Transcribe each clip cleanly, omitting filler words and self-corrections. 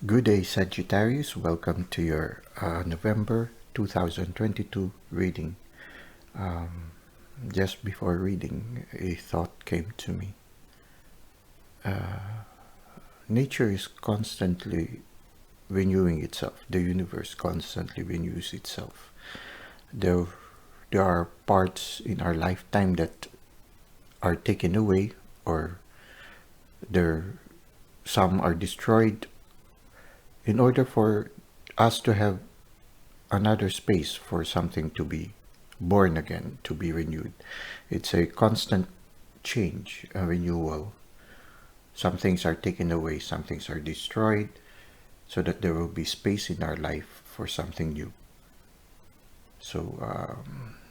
Good day, Sagittarius. Welcome to your November 2022 reading. Just before reading, a thought came to me. Nature is constantly renewing itself. The universe constantly renews itself. There, there are parts in our lifetime that are taken away, or some are destroyed, in order for us to have another space for something to be born again, to be renewed. It's a constant change, a renewal. Some things are taken away, some things are destroyed, so that there will be space in our life for something new. So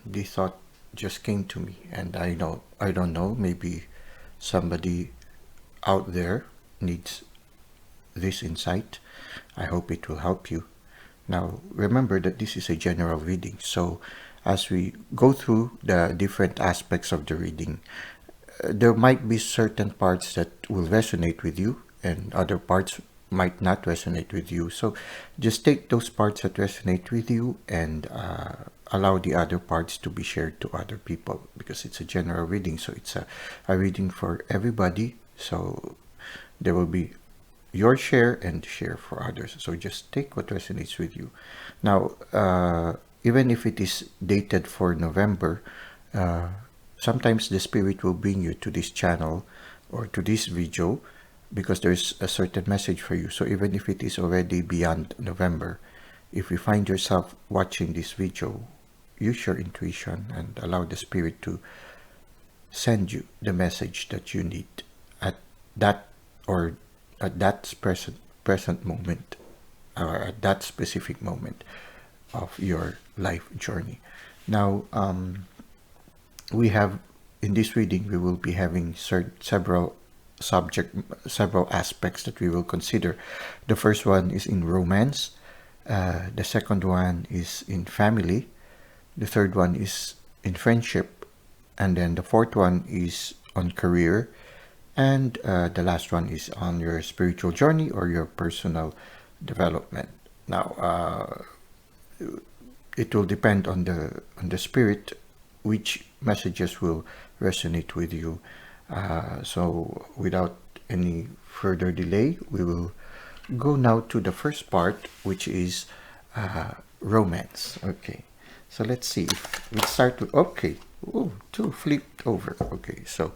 the thought just came to me, and I don't know, maybe somebody out there needs this insight. I hope it will help you. Now, remember that this is a general reading, so as we go through the different aspects of the reading, there might be certain parts that will resonate with you, and other parts might not resonate with you. So just take those parts that resonate with you and allow the other parts to be shared to other people, because it's a general reading, so it's a reading for everybody. So there will be your share and share for others. So just take what resonates with you. Now, even if it is dated for November, sometimes the spirit will bring you to this channel or to this video because there's a certain message for you. So even if it is already beyond November, if you find yourself watching this video, use your intuition and allow the spirit to send you the message that you need at that present moment, or at that specific moment of your life journey. Now, we have, in this reading, we will be having several aspects that we will consider. The first one is in romance, the second one is in family, the third one is in friendship, and then the fourth one is on career, and the last one is on your spiritual journey or your personal development. Now, it will depend on the spirit which messages will resonate with you. So without any further delay, we will go now to the first part, which is romance. Okay, so let's see if we start with, okay, ooh, two flipped over. Okay, so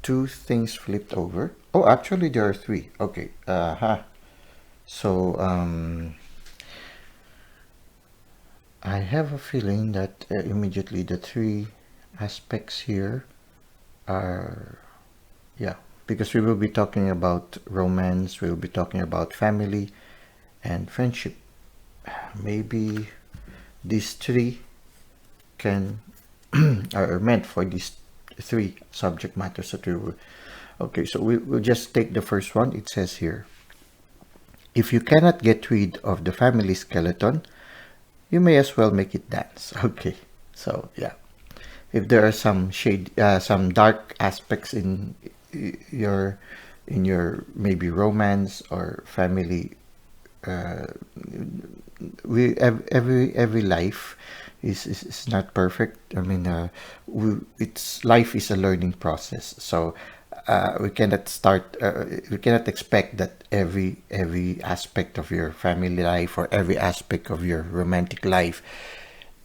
two things flipped over. Oh, actually there are three. Okay, so I have a feeling that immediately the three aspects here are, yeah, because we will be talking about romance, we will be talking about family and friendship. Maybe these three can are meant for these three subject matters that we will. Okay, so we'll just take the first one. It says here, if you cannot get rid of the family skeleton, you may as well make it dance. Okay, so yeah, if there are some some dark aspects in your maybe romance or family, every life is not perfect. I mean, life is a learning process. So we cannot expect that every aspect of your family life, or every aspect of your romantic life,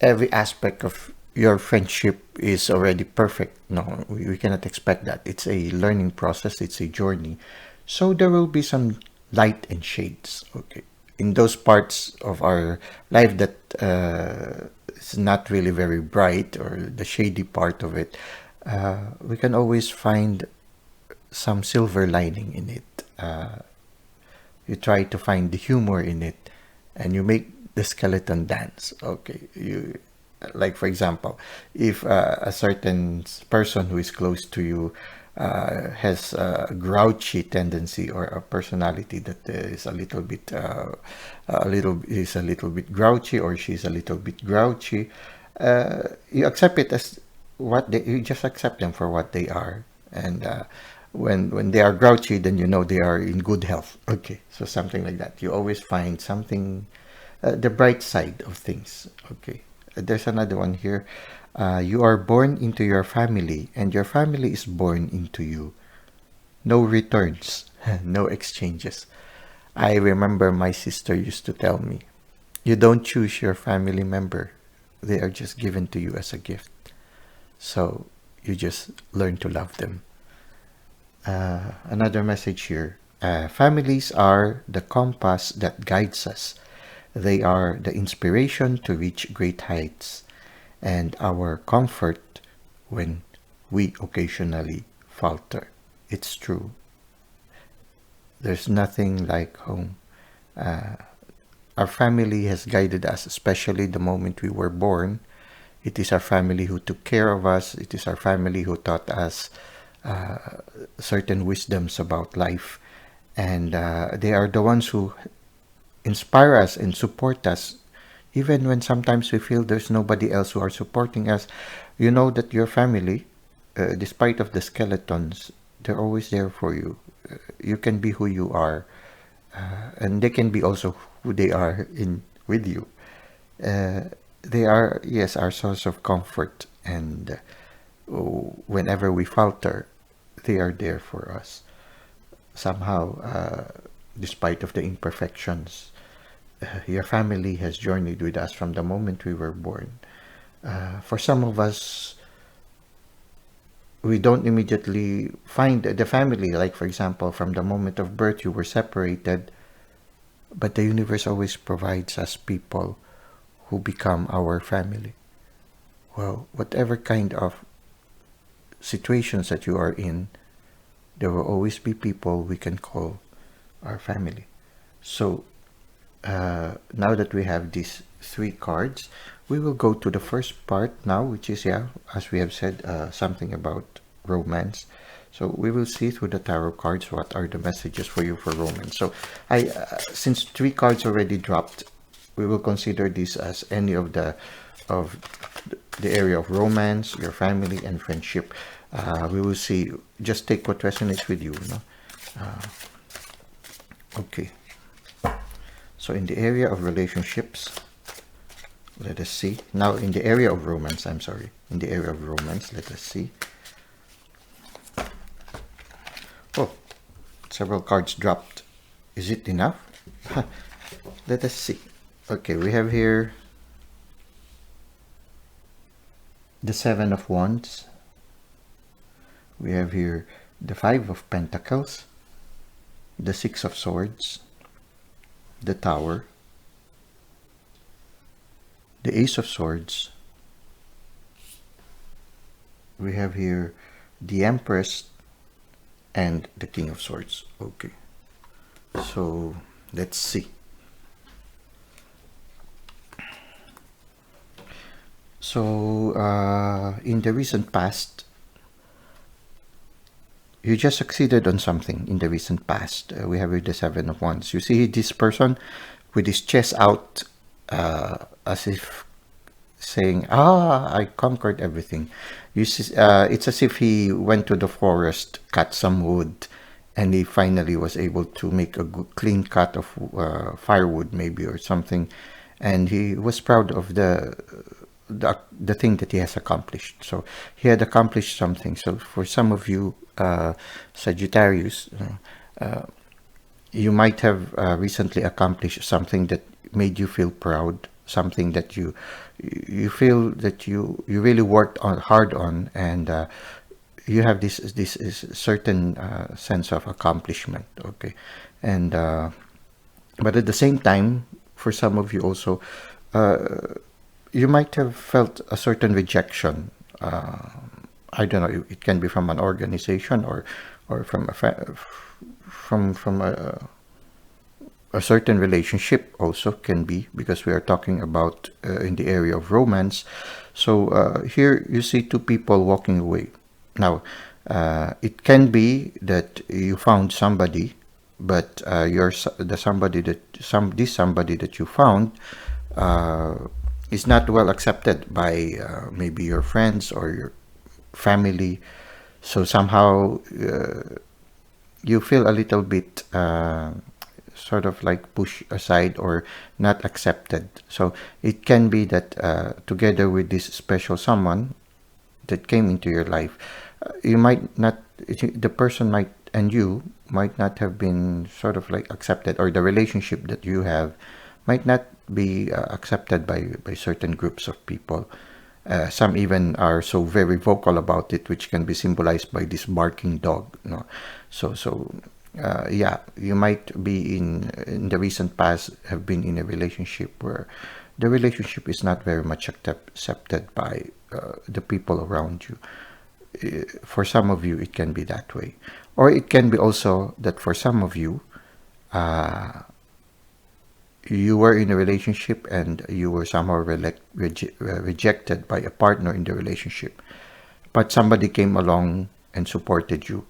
every aspect of your friendship is already perfect. No, we cannot expect that. It's a learning process, it's a journey. So there will be some light and shades. Okay, in those parts of our life that is not really very bright, or the shady part of it, we can always find some silver lining in it. You try to find the humor in it, and you make the skeleton dance. Okay, like, for example, if a certain person who is close to you has a grouchy tendency, or a personality that is a little bit grouchy, or she's a little bit grouchy, you accept it as you just accept them for what they are, and when they are grouchy, then you know they are in good health. Okay, so something like that. You always find something, the bright side of things. Okay, there's another one here. You are born into your family, and your family is born into you. No returns, no exchanges. I remember my sister used to tell me, you don't choose your family member. They are just given to you as a gift. So you just learn to love them. Another message here. Families are the compass that guides us. They are the inspiration to reach great heights and our comfort when we occasionally falter. It's true. There's nothing like home. Our family has guided us, especially the moment we were born. It is our family who took care of us. It is our family who taught us certain wisdoms about life. And they are the ones who inspire us and support us. Even when sometimes we feel there's nobody else who are supporting us, you know that your family, despite of the skeletons, they're always there for you. You can be who you are, and they can be also who they are in with you. They are, yes, our source of comfort, and whenever we falter, they are there for us. Somehow, despite of the imperfections, your family has journeyed with us from the moment we were born. For some of us, we don't immediately find the family. Like, for example, from the moment of birth, you were separated, but the universe always provides us people who become our family. Well, whatever kind of situations that you are in, there will always be people we can call our family. So now that we have these 3 cards, we will go to the first part now, which is, yeah, as we have said, something about romance. So we will see through the tarot cards what are the messages for you for romance. So since 3 cards already dropped, we will consider this as any of the area of romance, your family, and friendship. We will see. Just take what resonates with you. No? Okay. So in the area of relationships, let us see. Now in the area of romance, I'm sorry. In the area of romance, let us see. Oh, several cards dropped. Is it enough? Let us see. Okay, we have here the 7 of Wands. We have here the 5 of Pentacles, the 6 of Swords, the Tower, the Ace of Swords. We have here the Empress and the King of Swords. Okay, so let's see. So in the recent past, you just succeeded on something in the recent past. We have here the 7 of Wands. You see this person with his chest out, as if saying, I conquered everything. You see, it's as if he went to the forest, cut some wood, and he finally was able to make a good, clean cut of firewood maybe or something. And he was proud of the thing that he has accomplished. So he had accomplished something. So for some of you, Sagittarius, you might have recently accomplished something that made you feel proud, something that you feel that you really worked hard on, and you have this certain sense of accomplishment. Okay, and but at the same time, for some of you also, you might have felt a certain rejection. I don't know. It can be from an organization or from a certain relationship. Also can be, because we are talking about in the area of romance. So here you see 2 people walking away. Now it can be that you found somebody, but this somebody that you found is not well accepted by maybe your friends or your family. So somehow you feel a little bit sort of like pushed aside or not accepted. So it can be that together with this special someone that came into your life, you might not, the person might, and you might not have been sort of like accepted, or the relationship that you have might not be accepted by certain groups of people. Some even are so very vocal about it, which can be symbolized by this barking dog. No, yeah, you might be in the recent past have been in a relationship where the relationship is not very much accepted by the people around you. For some of you, it can be that way, or it can be also that for some of you, you were in a relationship and you were somehow rejected by a partner in the relationship, but somebody came along and supported you.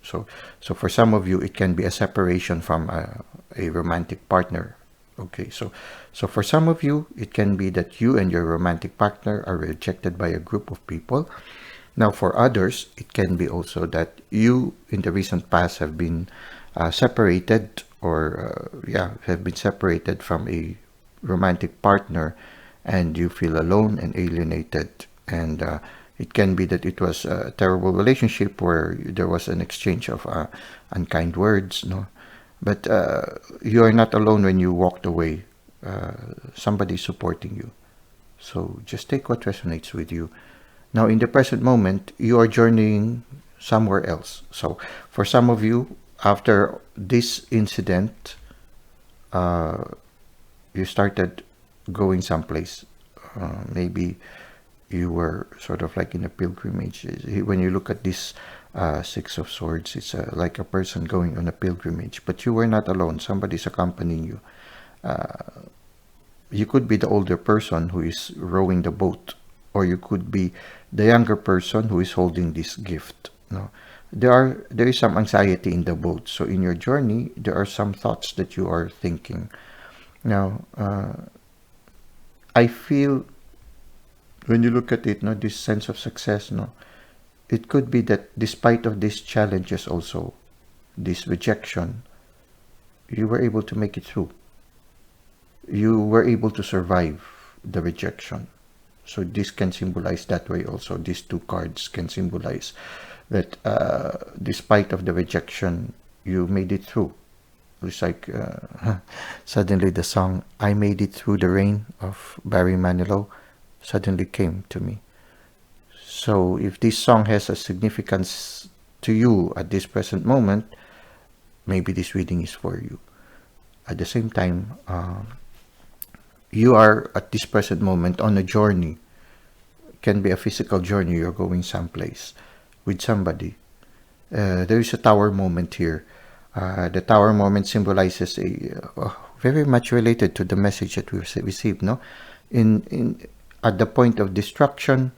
So for some of you, it can be a separation from a romantic partner. Okay, so for some of you, it can be that you and your romantic partner are rejected by a group of people. Now, for others, it can be also that you, in the recent past, have been separated, or have been separated from a romantic partner, and you feel alone and alienated. And it can be that it was a terrible relationship where there was an exchange of unkind words, no? But you are not alone when you walked away. Somebody supporting you. So just take what resonates with you. Now, in the present moment, you are journeying somewhere else. So for some of you, after this incident, you started going someplace. Maybe you were sort of like in a pilgrimage. When you look at this Six of Swords, it's like a person going on a pilgrimage, but you were not alone. Somebody's accompanying you. You could be the older person who is rowing the boat, or you could be the younger person who is holding this gift. No, there is some anxiety in the boat. So in your journey, there are some thoughts that you are thinking. Now, I feel when you look at it, no, this sense of success, no, it could be that despite of these challenges, also this rejection, you were able to make it through. You were able to survive the rejection. So this can symbolize that way also. These two cards can symbolize that despite of the rejection, you made it through. It's like suddenly the song "I Made It Through the Rain" of Barry Manilow suddenly came to me. So if this song has a significance to you at this present moment, maybe this reading is for you. At the same time, you are at this present moment on a journey. It can be a physical journey. You're going someplace with somebody. There is a tower moment here. The tower moment symbolizes very much related to the message that we received. No, at the point of destruction,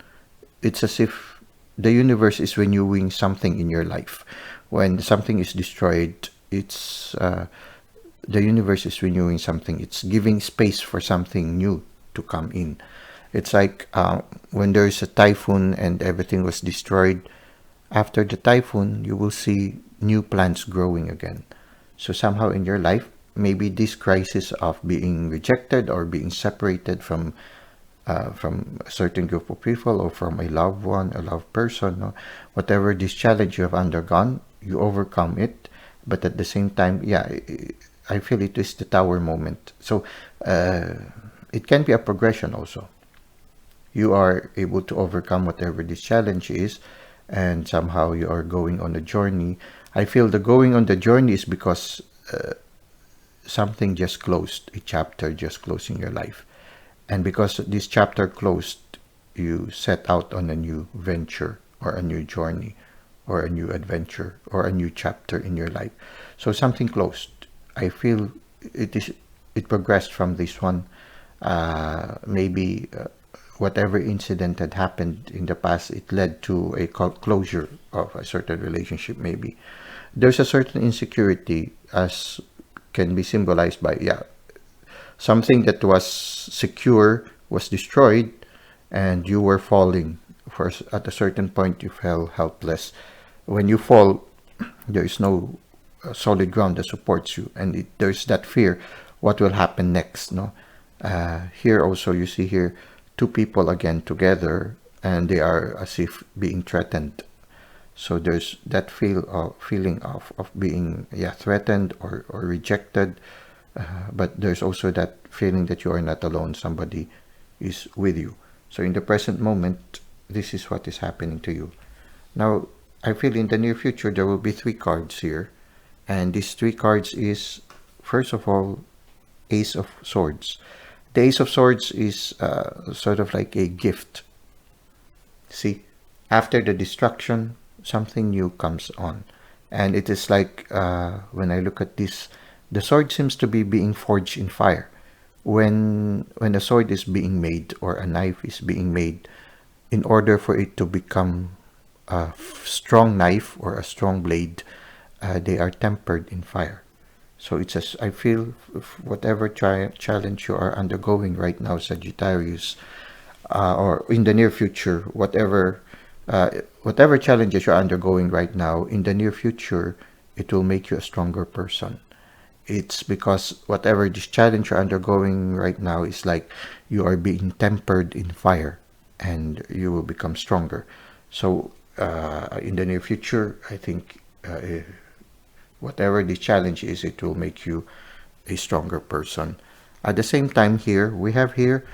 it's as if the universe is renewing something in your life. When something is destroyed, it's the universe is renewing something. It's giving space for something new to come in. It's like when there is a typhoon and everything was destroyed. After the typhoon, you will see new plants growing again. So somehow in your life, maybe this crisis of being rejected or being separated from a certain group of people, or from a loved one, a loved person, no? Whatever this challenge you have undergone, you overcome it. But at the same time, I feel it is the tower moment. So it can be a progression also. You are able to overcome whatever this challenge is, and somehow you are going on a journey. I feel the going on the journey is because something just closed, a chapter just closed in your life. And because this chapter closed, you set out on a new venture, or a new journey, or a new adventure, or a new chapter in your life. So something closed. I feel it progressed from this one. Maybe whatever incident had happened in the past, it led to a closure of a certain relationship. Maybe there's a certain insecurity, as can be symbolized by something that was secure was destroyed, and you were falling. At a certain point, you felt helpless. When you fall, there is no solid ground that supports you, and there's that fear, what will happen next, no? Here also you see here two people again together, and they are as if being threatened. So there's that feeling of being threatened or rejected, but there's also that feeling that you are not alone, somebody is with you. So in the present moment, this is what is happening to you. Now, I feel in the near future there will be 3 cards here, and these 3 cards is, first of all, Ace of Swords. The Ace of Swords is sort of like a gift. See, after the destruction, something new comes on. And it is like, when I look at this, the sword seems to be being forged in fire. When a sword is being made or a knife is being made, in order for it to become a strong knife or a strong blade, they are tempered in fire. So it's I feel whatever challenge you are undergoing right now, Sagittarius, or in the near future, whatever challenges you're undergoing right now, in the near future, it will make you a stronger person. It's because whatever this challenge you're undergoing right now is like you are being tempered in fire, and you will become stronger. So in the near future, I think whatever the challenge is, it will make you a stronger person. At the same time, here we have here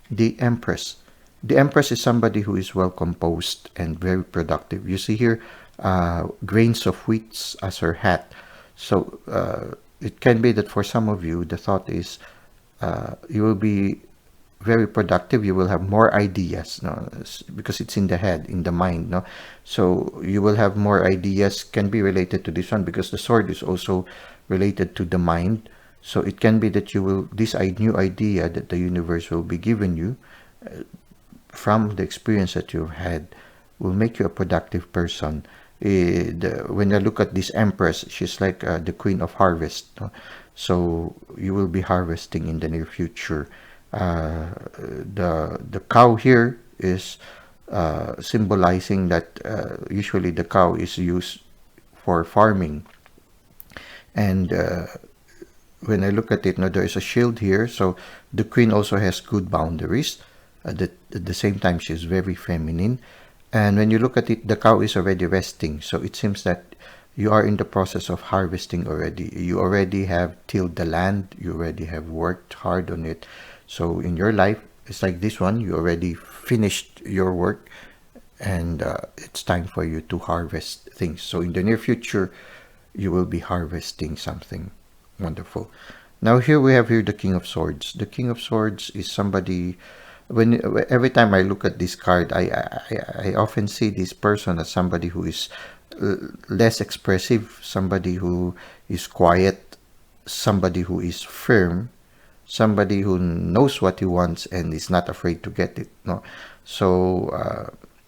the Empress. The Empress is somebody who is well composed and very productive. You see here grains of wheat as her hat. So it can be that for some of you, the thought is you will be very productive. You will have more ideas, no? Because it's in the head, in the mind, no? So you will have more ideas. Can be related to this one because the sword is also related to the mind. So it can be that you will, this new idea that the universe will be giving you from the experience that you've had will make you a productive person. When I look at this Empress, she's like the queen of harvest, no? So you will be harvesting in the near future. The cow here is symbolizing that usually the cow is used for farming. And when I look at it, now there is a shield here. So the queen also has good boundaries. At the same time, she's very feminine. And when you look at it, the cow is already resting. So it seems that you are in the process of harvesting already. You already have tilled the land. You already have worked hard on it. So in your life, it's like this one. You already finished your work. And it's time for you to harvest things. So in the near future, you will be harvesting something wonderful. Now here we have here the King of Swords. The King of Swords is somebody... every time I look at this card, I often see this person as somebody who is less expressive, somebody who is quiet, somebody who is firm, somebody who knows what he wants and is not afraid to get it. No, so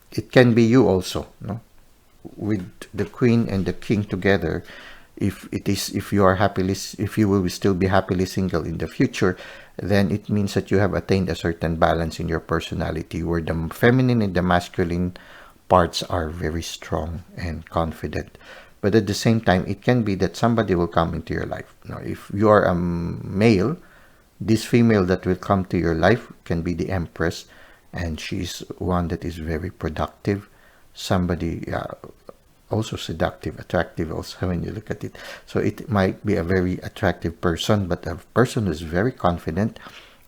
it can be you also. No, with the Queen and the King together. If you are happily, if you will still be happily single in the future, then it means that you have attained a certain balance in your personality where the feminine and the masculine parts are very strong and confident. But at the same time, it can be that somebody will come into your life. Now, if you are a male, this female that will come to your life can be the Empress, and she's one that is very productive. Somebody also seductive, attractive also when you look at it. So it might be a very attractive person, but a person who is very confident,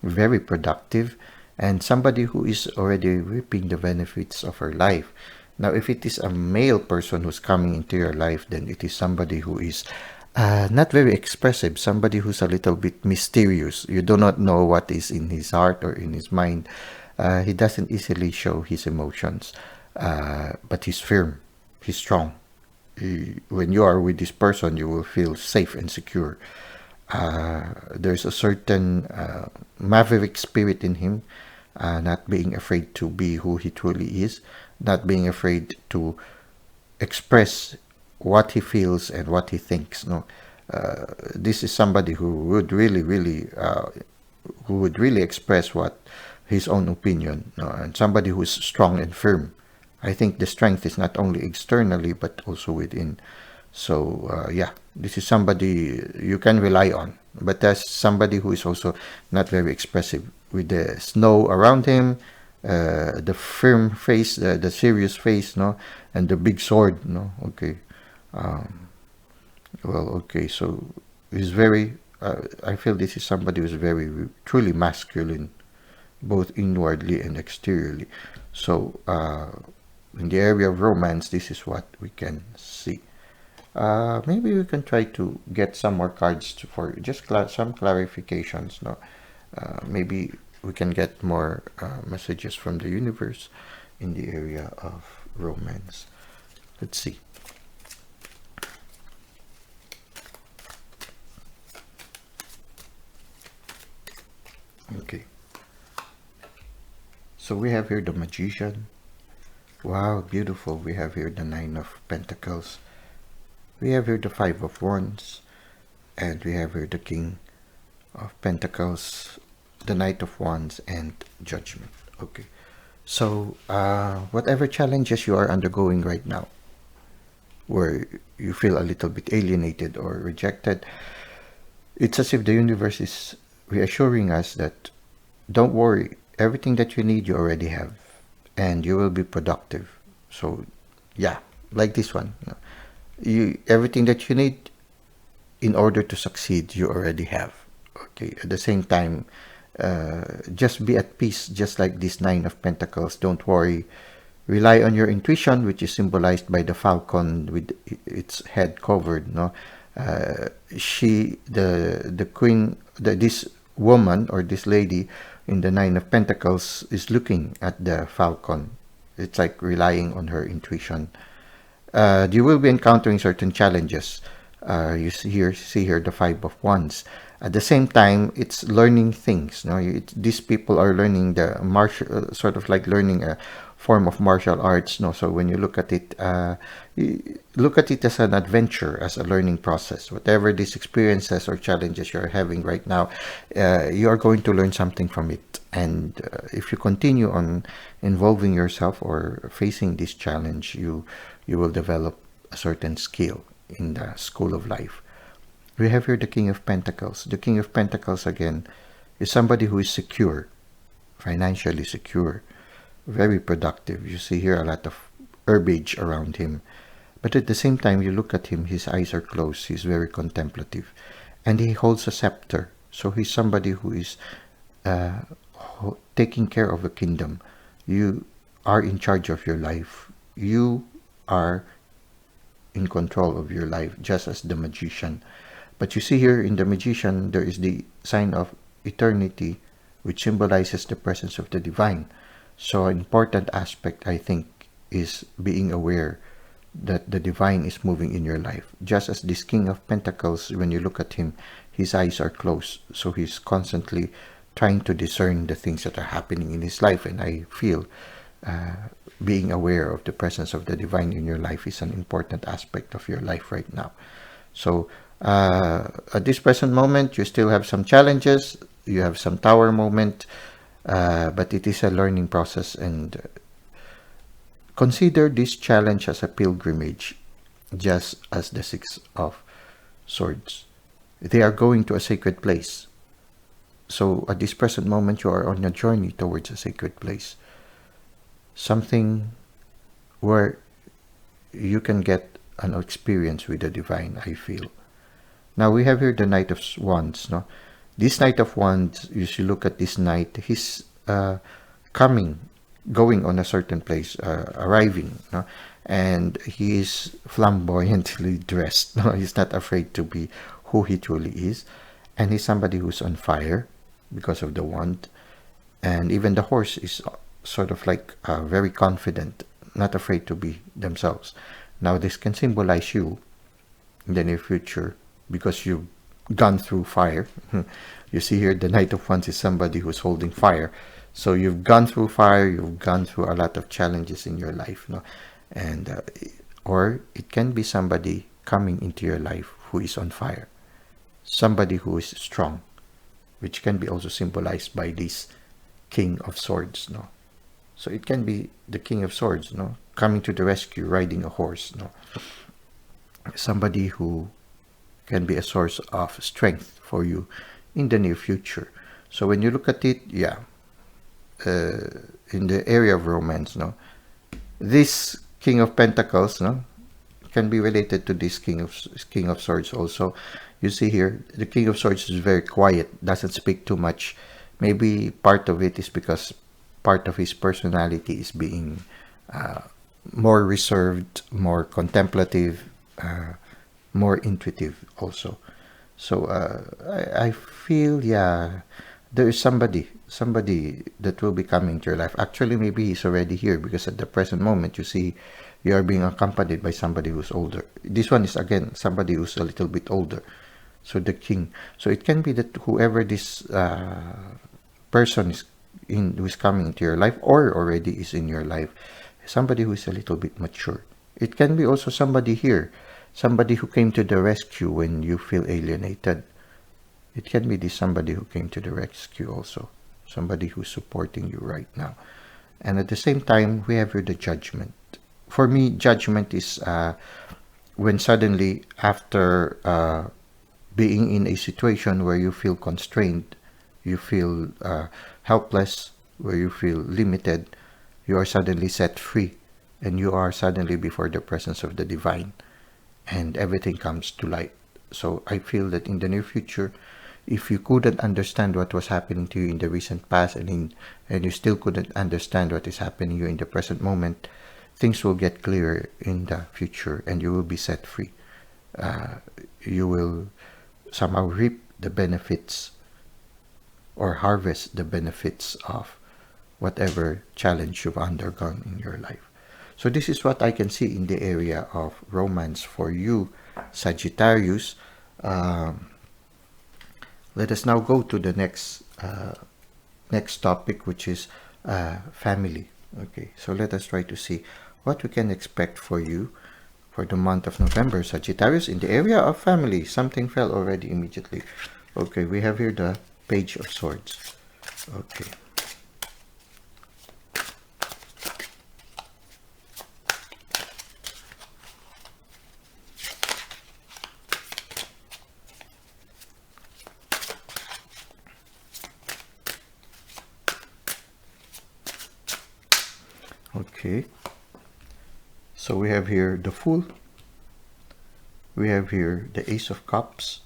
very productive, and somebody who is already reaping the benefits of her life. Now, if it is a male person who's coming into your life, then it is somebody who is not very expressive, somebody who's a little bit mysterious. You do not know what is in his heart or in his mind. He doesn't easily show his emotions, but he's firm. He's strong. When you are with this person, you will feel safe and secure. There's a certain maverick spirit in him, not being afraid to be who he truly is, not being afraid to express what he feels and what he thinks. No, this is somebody who would really express what his own opinion, and somebody who is strong and firm. I think the strength is not only externally but also within. So yeah, this is somebody you can rely on, but that's somebody who is also not very expressive, with the snow around him, the firm face, the serious face, no, and the big sword, no. Okay, um, well, okay, so he's very. I feel this is somebody who's very truly masculine, both inwardly and exteriorly. So in the area of romance, this is what we can see. Maybe we can try to get some more cards for just some clarifications. No, maybe we can get more messages from the universe in the area of romance. Let's see. Okay. So we have here the Magician. Wow, beautiful. We have here the Nine of Pentacles. We have here the Five of Wands. And we have here the King of Pentacles, the Knight of Wands, and Judgment. Okay. So whatever challenges you are undergoing right now, where you feel a little bit alienated or rejected, it's as if the universe is reassuring us that don't worry, everything that you need you already have, and you will be productive. So yeah, like this one, you everything that you need in order to succeed you already have. Okay, at the same time, just be at peace, just like this Nine of Pentacles. Don't worry, rely on your intuition, which is symbolized by the falcon with its head covered, no. The queen, this woman or this lady in the Nine of Pentacles is looking at the falcon. It's like relying on her intuition. You will be encountering certain challenges. You see here the Five of Wands. At the same time, it's learning things. No, these people are learning the martial, sort of like learning a form of martial arts. No, so when you look at it, you look at it as an adventure, as a learning process. Whatever these experiences or challenges you're having right now, you are going to learn something from it. And if you continue on involving yourself or facing this challenge, you will develop a certain skill in the school of life. We have here the King of Pentacles. The King of Pentacles, again, is somebody who is secure, financially secure, very productive. You see here a lot of herbage around him. But at the same time, you look at him, his eyes are closed, he's very contemplative. And he holds a scepter. So he's somebody who is taking care of a kingdom. You are in charge of your life. You are in control of your life, just as the Magician. But you see here in the Magician, there is the sign of eternity, which symbolizes the presence of the divine. So an important aspect, I think, is being aware that the divine is moving in your life. Just as this King of Pentacles, when you look at him, his eyes are closed. So he's constantly trying to discern the things that are happening in his life. And I feel being aware of the presence of the divine in your life is an important aspect of your life right now. So at this present moment, you still have some challenges. You have some tower moment, but it is a learning process. And consider this challenge as a pilgrimage, just as the Six of Swords. They are going to a sacred place. So at this present moment, you are on a journey towards a sacred place. Something where you can get an experience with the divine, I feel. Now we have here the Knight of Wands. No, this Knight of Wands, you should look at this knight. He's going on a certain place, arriving. No? And he is flamboyantly dressed. No? He's not afraid to be who he truly is. And he's somebody who's on fire because of the wand. And even the horse is sort of like very confident, not afraid to be themselves. Now this can symbolize you in the near future because you've gone through fire. You see here the Knight of Wands is somebody who's holding fire. So you've gone through fire, you've gone through a lot of challenges in your life. No? And or it can be somebody coming into your life who is on fire. Somebody who is strong, which can be also symbolized by this King of Swords. No? So it can be the King of Swords, no, coming to the rescue, riding a horse, no. somebody who can be a source of strength for you in the near future. So when you look at it, yeah, in the area of romance, no, this King of Pentacles, no, can be related to this King of Swords also. You see here, the King of Swords is very quiet, doesn't speak too much. Maybe part of it is because part of his personality is being more reserved, more contemplative, more intuitive also. So I feel, yeah, there is somebody that will be coming to your life. Actually, maybe he's already here, because at the present moment you see you are being accompanied by somebody who's older. This one is again somebody who's a little bit older. So the king. So it can be that whoever this person is who is coming into your life, or already is in your life, somebody who is a little bit mature. It can be also somebody here, somebody who came to the rescue when you feel alienated. It can be this somebody who came to the rescue also, somebody who's supporting you right now. And at the same time, we have here the judgment. For me, judgment is when suddenly, after being in a situation where you feel constrained, you feel helpless, where you feel limited, you are suddenly set free, and you are suddenly before the presence of the divine, and everything comes to light. So I feel that in the near future, if you couldn't understand what was happening to you in the recent past, and you still couldn't understand what is happening to you in the present moment, things will get clearer in the future, and you will be set free. You will somehow reap the benefits, or harvest the benefits of whatever challenge you've undergone in your life. So this is what I can see in the area of romance for you, Sagittarius. Let us now go to the next topic, which is family. Okay, so let us try to see what we can expect for you for the month of November, Sagittarius, in the area of family. Something fell already immediately. Okay, we have here the Page of Swords. Okay. Okay, so we have here the Fool, we have here the Ace of Cups,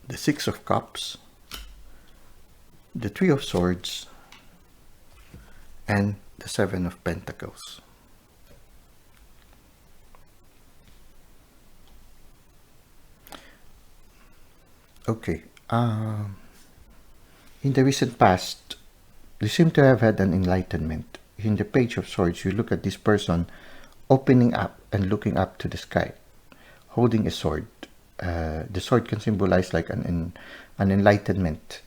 the Six of Cups, the Three of Swords, and the Seven of Pentacles. Okay, in the recent past, you seem to have had an enlightenment. In the Page of Swords, you look at this person opening up and looking up to the sky, holding a sword. The sword can symbolize like an enlightenment,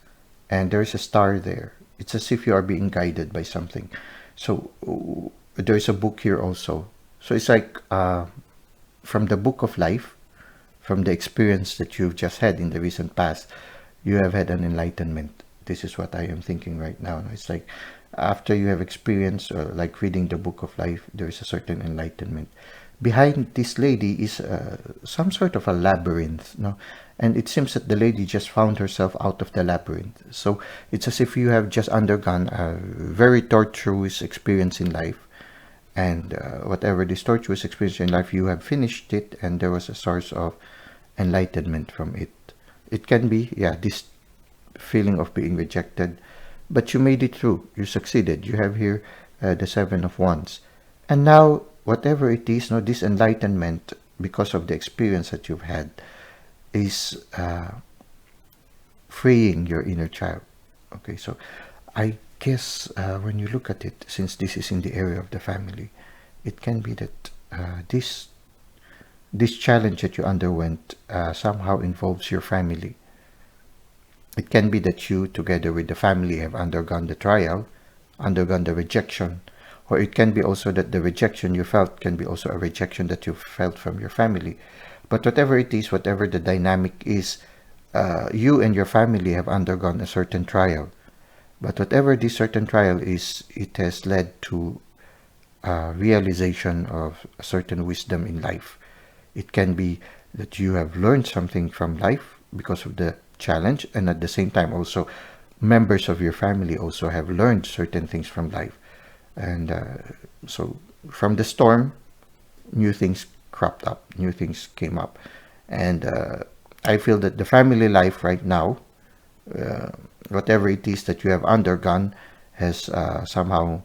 and there is a star there. It's as if you are being guided by something. So there is a book here also. So it's like from the book of life, from the experience that you've just had in the recent past, you have had an enlightenment. This is what I am thinking right now. It's like after you have experienced, like reading the book of life, there is a certain enlightenment. Behind this lady is some sort of a labyrinth, no? And it seems that the lady just found herself out of the labyrinth. So it's as if you have just undergone a very tortuous experience in life, and whatever this tortuous experience in life, you have finished it, and there was a source of enlightenment from it. It can be, yeah, this feeling of being rejected, but you made it through. You succeeded. You have here the Seven of Wands, and now whatever it is, no, this enlightenment, because of the experience that you've had, is freeing your inner child. Okay, so I guess when you look at it, since this is in the area of the family, it can be that this challenge that you underwent somehow involves your family. It can be that you, together with the family, have undergone the trial, undergone the rejection, or it can be also that the rejection you felt can be also a rejection that you felt from your family. But whatever it is, whatever the dynamic is, you and your family have undergone a certain trial. But whatever this certain trial is, it has led to realization of a certain wisdom in life. It can be that you have learned something from life because of the challenge, and at the same time also members of your family also have learned certain things from life. And so from the storm, new things cropped up, new things came up. And I feel that the family life right now, uh, whatever it is that you have undergone, has somehow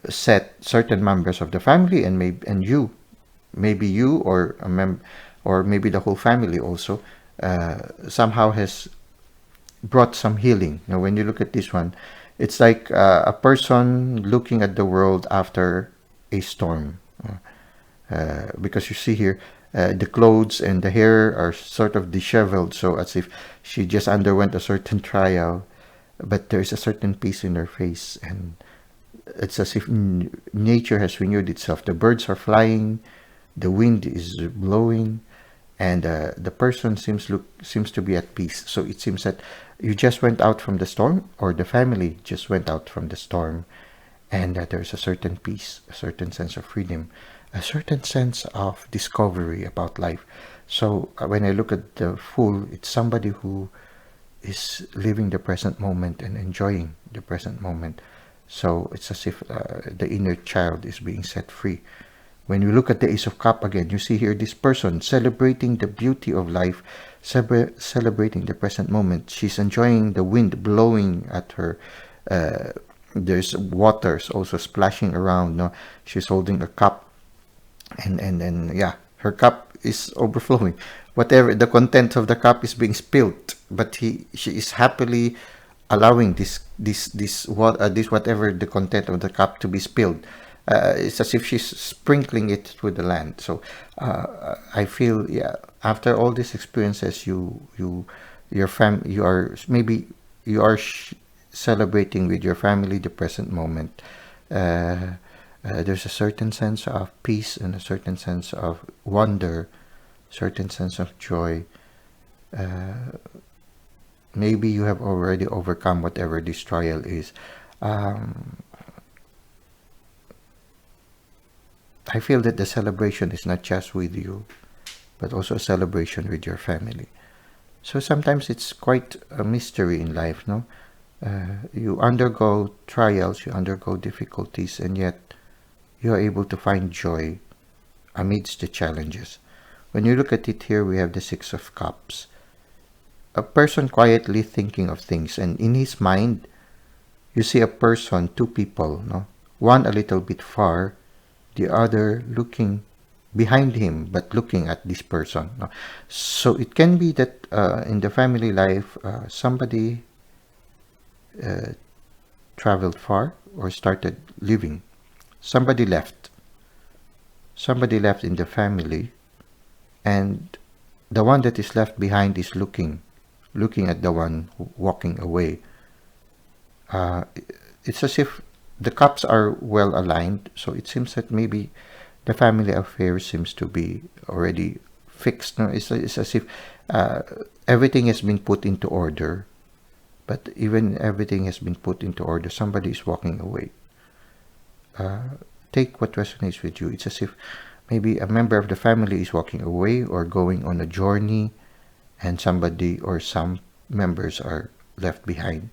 set certain members of the family, and maybe you or or maybe the whole family also, somehow has brought some healing. Now, when you look at this one, it's like a person looking at the world after a storm. Because you see here, the clothes and the hair are sort of disheveled, so as if she just underwent a certain trial, but there's a certain peace in her face, and it's as if nature has renewed itself. The birds are flying, the wind is blowing, and the person seems to be at peace. So it seems that you just went out from the storm, or the family just went out from the storm, and there's a certain peace, a certain sense of freedom, a certain sense of discovery about life. So when I look at the Fool, it's somebody who is living the present moment and enjoying the present moment. So it's as if the inner child is being set free. When you look at the Ace of Cups again, you see here this person celebrating the beauty of life, celebrating the present moment. She's enjoying the wind blowing at her. There's waters also splashing around. No, she's holding a cup, and yeah, her cup is overflowing. Whatever the content of the cup is being spilled, but she is happily allowing this whatever the content of the cup to be spilled. It's as if she's sprinkling it through the land. So I feel, yeah, after all these experiences, you are maybe you are celebrating with your family the present moment. There's a certain sense of peace and a certain sense of wonder, certain sense of joy. Maybe you have already overcome whatever this trial is. I feel that the celebration is not just with you, but also a celebration with your family. So sometimes it's quite a mystery in life, no? You undergo trials, you undergo difficulties, and yet you are able to find joy amidst the challenges. When you look at it here, we have the Six of Cups. A person quietly thinking of things, and in his mind, you see a person, two people, no? One a little bit far, the other looking behind him, but looking at this person. No? So it can be that in the family life, somebody traveled far or started living. Somebody left. Somebody left in the family, and the one that is left behind is looking at the one walking away. It's as if the cups are well aligned, so it seems that maybe the family affair seems to be already fixed. No, it's as if everything has been put into order, but even everything has been put into order, somebody is walking away. Take what resonates with you. It's as if maybe a member of the family is walking away or going on a journey, and somebody or some members are left behind.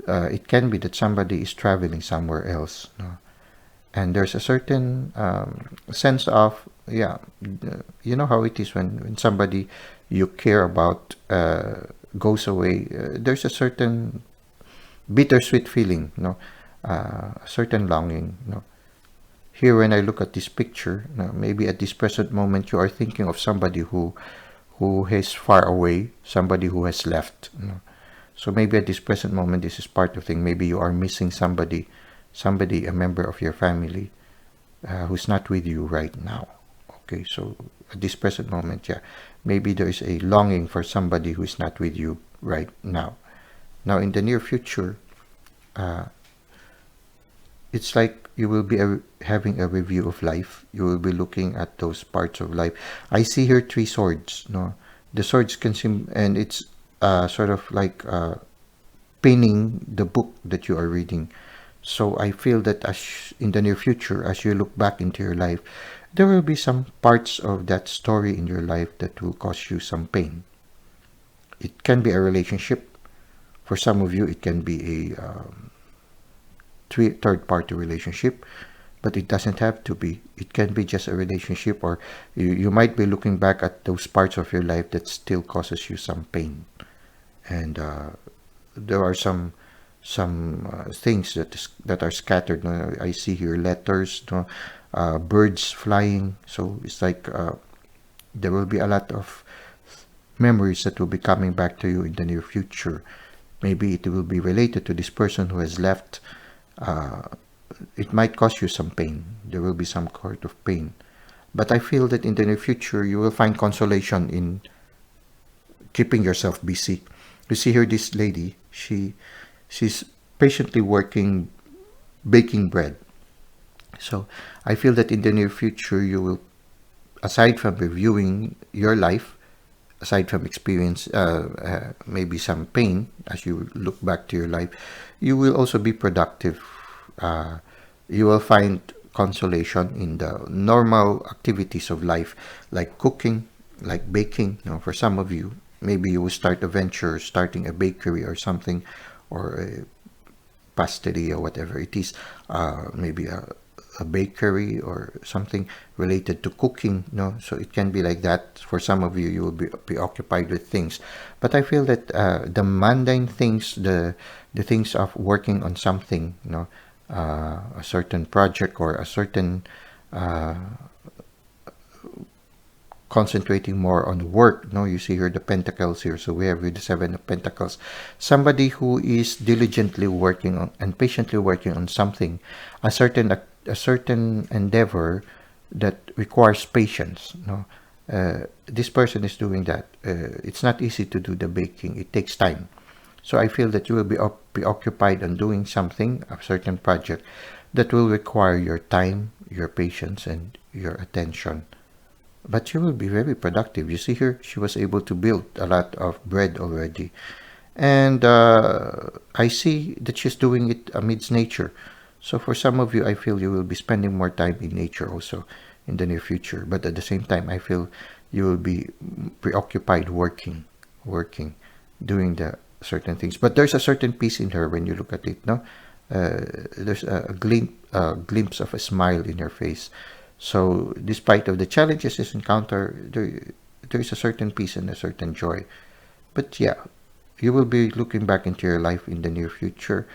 It can be that somebody is traveling somewhere else, no? And there's a certain sense of, yeah, you know how it is when somebody you care about goes away. There's a certain bittersweet feeling, no? A certain longing, no? Here, when I look at this picture, maybe at this present moment, you are thinking of somebody who is far away, somebody who has left, no? So maybe at this present moment, this is part of thing. Maybe you are missing somebody, a member of your family, who's not with you right now. Okay, so at this present moment, yeah, maybe there is a longing for somebody who is not with you right now. Now, in the near future, it's like you will be having a review of life. You will be looking at those parts of life. I see here 3 swords. No, the swords can seem, and it's sort of like pinning the book that you are reading. So I feel that in the near future, as you look back into your life, there will be some parts of that story in your life that will cause you some pain. It can be a relationship. For some of you, it can be a third-party relationship, but it doesn't have to be. It can be just a relationship, or you might be looking back at those parts of your life that still causes you some pain. And there are some things that are scattered. I see here letters, birds flying. So it's like there will be a lot of memories that will be coming back to you in the near future. Maybe it will be related to this person who has left. It might cause you some pain. There will be some sort of pain. But I feel that in the near future, you will find consolation in keeping yourself busy. You see here, this lady, she's patiently working, baking bread. So I feel that in the near future, you will, aside from reviewing your life, aside from experience maybe some pain as you look back to your life, you will also be productive. You will find consolation in the normal activities of life, like cooking, like baking. For some of you, maybe you will start a venture, starting a bakery or something, or a pasteria or whatever it is, maybe a bakery or something related to cooking. So it can be like that. For some of you, you will be preoccupied with things, but I feel that the mundane things, the things of working on something, a certain project or a certain concentrating more on work. You see here the pentacles here, so we have here the 7 of Pentacles. Somebody who is diligently working on and patiently working on something, a certain endeavor that requires patience. This person is doing that. It's not easy to do the baking. It takes time. So I feel that you will be preoccupied on doing something, a certain project that will require your time, your patience, and your attention. But you will be very productive. You see here, she was able to build a lot of bread already. And I see that she's doing it amidst nature. So for some of you, I feel you will be spending more time in nature also in the near future. But at the same time, I feel you will be preoccupied working, doing the certain things. But there's a certain peace in her when you look at it, no? There's a glimpse of a smile in her face. So despite of the challenges this encounter, there is a certain peace and a certain joy. But yeah, you will be looking back into your life in the near future,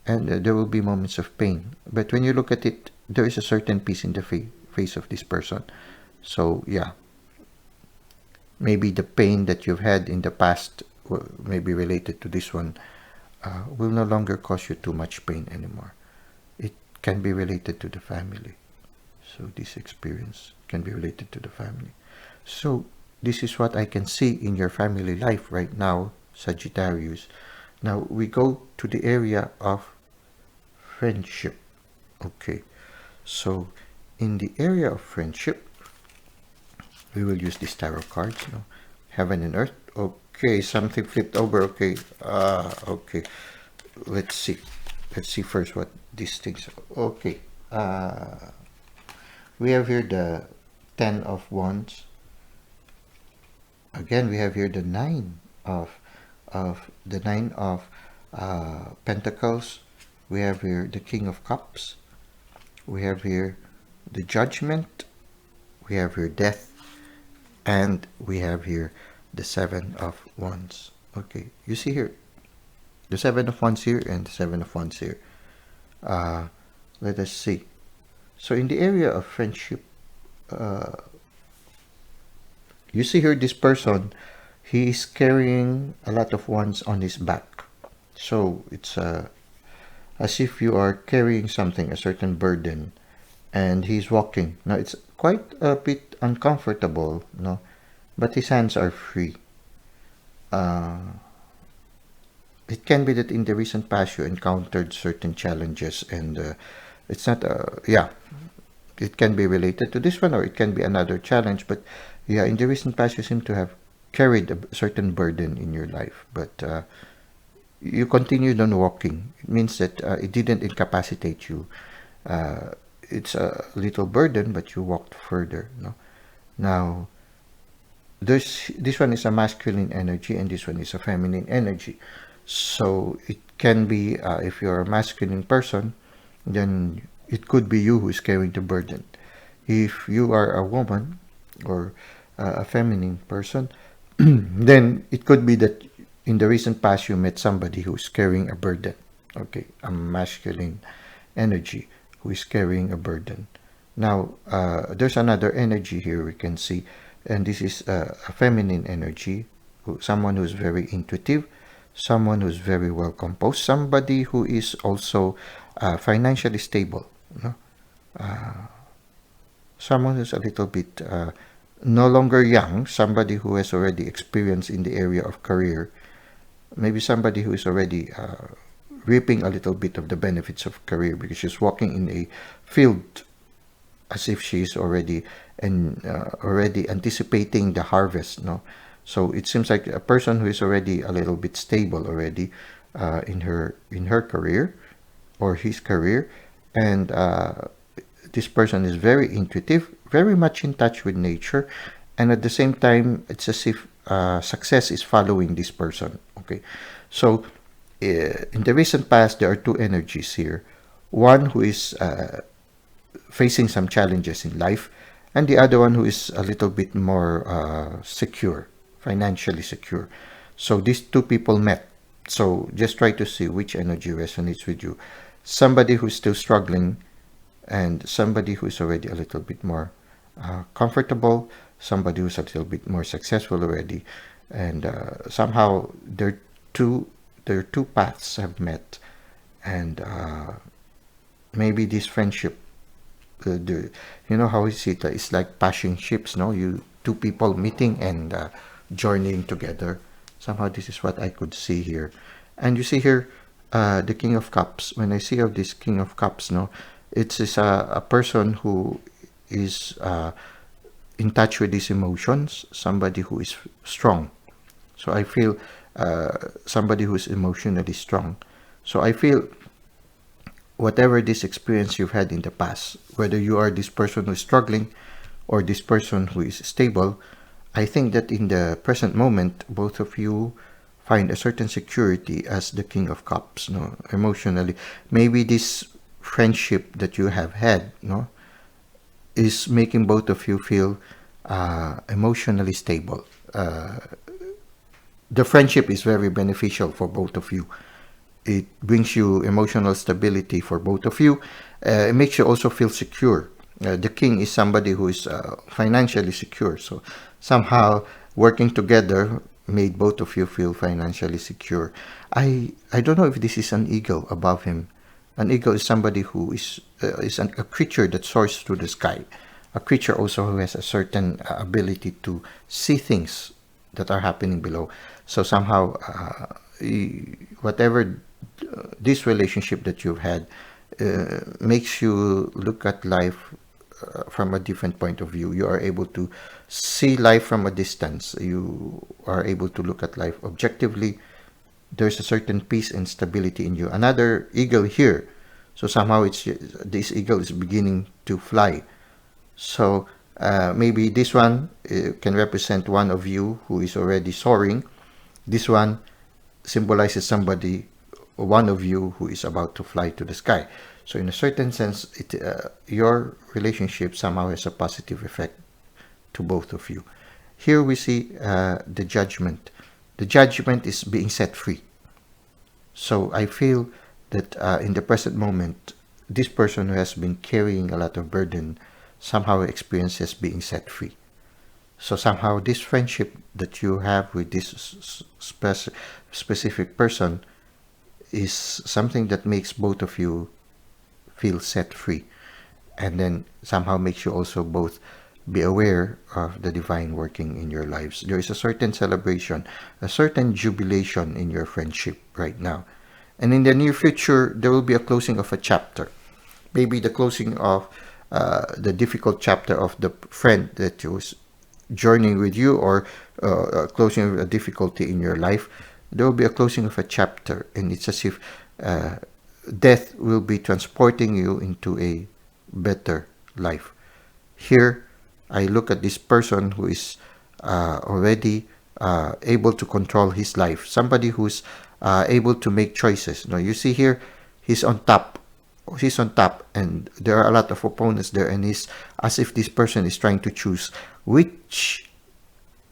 and there will be moments of pain. But when you look at it, there is a certain peace in the face of this person. So yeah, maybe the pain that you've had in the past, maybe related to this one, will no longer cause you too much pain anymore. It can be related to the family. So this experience can be related to the family. So this is what I can see in your family life right now, Sagittarius. Now we go to the area of friendship. Okay, so in the area of friendship, we will use these tarot cards. Heaven and earth. Okay, something flipped over. Okay, okay. Let's see first what these things are. Okay. We have here the 10 of Wands. Again, we have here the 9 of Pentacles. We have here the King of Cups. We have here the Judgment. We have here Death, and we have here the 7 of Wands. Okay, you see here the 7 of Wands here and the 7 of Wands here. Let us see. So in the area of friendship, you see here this person, he is carrying a lot of wands on his back. So it's as if you are carrying something, a certain burden, and he's walking. Now it's quite a bit uncomfortable, but his hands are free. It can be that in the recent past you encountered certain challenges, and it's not, it can be related to this one, or it can be another challenge. But yeah, in the recent past, you seem to have carried a certain burden in your life. But you continued on walking. It means that it didn't incapacitate you. It's a little burden, but you walked further. No? Now, this one is a masculine energy and this one is a feminine energy. So it can be, if you're a masculine person, then it could be you who is carrying the burden. If you are a woman or a feminine person, then it could be that in the recent past you met somebody who is carrying a burden. Okay, a masculine energy who is carrying a burden. Now, there's another energy here we can see, and this is a feminine energy, someone who's very intuitive, someone who's very well composed, somebody who is also financially stable. No? Someone who's a little bit no longer young, somebody who has already experience in the area of career, maybe somebody who is already reaping a little bit of the benefits of career because she's walking in a field as if she's already already anticipating the harvest. No, so it seems like a person who is already a little bit stable already in her career or his career, and this person is very intuitive, very much in touch with nature, and at the same time it's as if success is following this person. Okay, so in the recent past there are two energies here, one who is facing some challenges in life, and the other one who is a little bit more secure, financially secure. So these two people met. So just try to see which energy resonates with you. Somebody who's still struggling and somebody who's already a little bit more comfortable, somebody who's a little bit more successful already, and somehow their two paths have met, and maybe this friendship, you know how is it? It's like passing ships, no? You two people meeting and journeying together. Somehow this is what I could see here, and you see here the King of Cups. When I see of this King of Cups, no, it's a person who is in touch with his emotions, somebody who is strong. So I feel somebody who is emotionally strong. So I feel whatever this experience you've had in the past, whether you are this person who is struggling or this person who is stable, I think that in the present moment, both of you find a certain security as the King of Cups, no, emotionally. Maybe this friendship that you have had, no, is making both of you feel emotionally stable. The friendship is very beneficial for both of you. It brings you emotional stability for both of you. It makes you also feel secure. The king is somebody who is financially secure. So somehow working together made both of you feel financially secure. I don't know if this is an eagle above him. An eagle is somebody who is a creature that soars through the sky. A creature also who has a certain ability to see things that are happening below. So somehow, whatever this relationship that you've had makes you look at life from a different point of view. You are able to see life from a distance. You are able to look at life objectively. There's a certain peace and stability in you. Another eagle here. So somehow this eagle is beginning to fly. So maybe this one can represent one of you who is already soaring. This one symbolizes somebody, one of you who is about to fly to the sky. So in a certain sense, your relationship somehow has a positive effect to both of you. Here we see the judgment. The judgment is being set free. So I feel that in the present moment, this person who has been carrying a lot of burden somehow experiences being set free. So somehow this friendship that you have with this specific person is something that makes both of you feel set free, and then somehow makes you also both be aware of the divine working in your lives. There is a certain celebration, a certain jubilation in your friendship right now. And in the near future, there will be a closing of a chapter. Maybe the closing of the difficult chapter of the friend that was journeying with you, or closing a difficulty in your life. there will be a closing of a chapter, and it's as if death will be transporting you into a better life. Here, I look at this person who is already able to control his life. Somebody who's able to make choices. Now, you see here, he's on top. He's on top, and there are a lot of opponents there, and he's as if this person is trying to choose which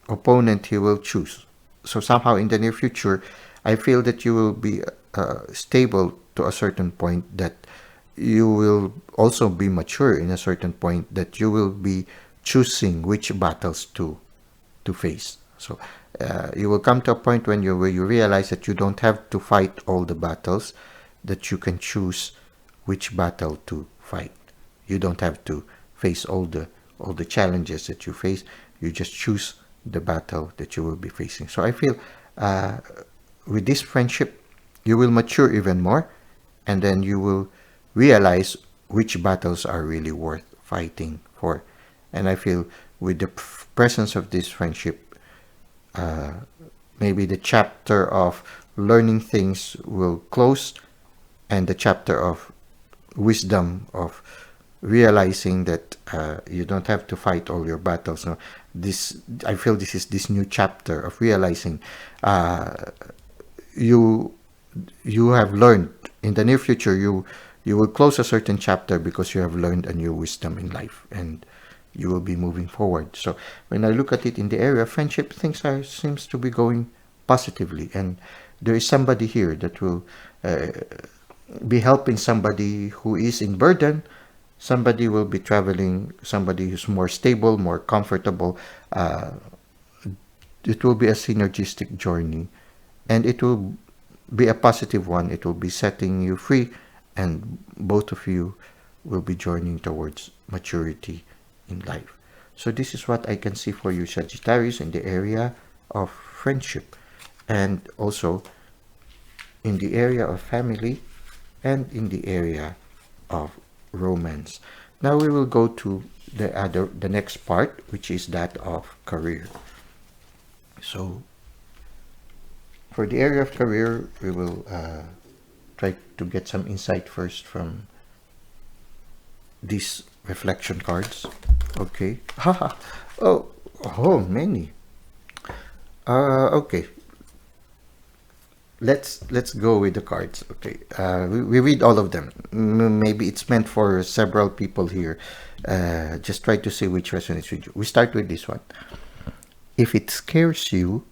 opponent he will choose. So somehow in the near future, I feel that you will be stable to a certain point, that you will also be mature in a certain point, that you will be choosing which battles to face. So you will come to a point when where you realize that you don't have to fight all the battles, that you can choose which battle to fight. You don't have to face all the challenges that you face. You just choose the battle that you will be facing. So I feel with this friendship, you will mature even more, and then you will realize which battles are really worth fighting for. And I feel with the presence of this friendship, maybe the chapter of learning things will close, and the chapter of wisdom, of realizing that you don't have to fight all your battles. No, I feel this is this new chapter of realizing you have learned. In the near future, you will close a certain chapter because you have learned a new wisdom in life, and you will be moving forward. So when I look at it in the area of friendship, things seems to be going positively, and there is somebody here that will be helping somebody who is in burden. Somebody will be traveling, somebody who's more stable, more comfortable. It will be a synergistic journey, and it will be a positive one. It will be setting you free, and both of you will be journeying towards maturity in life. So this is what I can see for you, Sagittarius, in the area of friendship, and also in the area of family, and in the area of romance. Now we will go to the next part, which is that of career. So for the area of career, we will try to get some insight first from these reflection cards. Okay. Haha. Oh, many. Okay. Let's go with the cards. Okay, we read all of them. Maybe it's meant for several people here. Just try to see which resonates with you. We start with this one. If it scares you,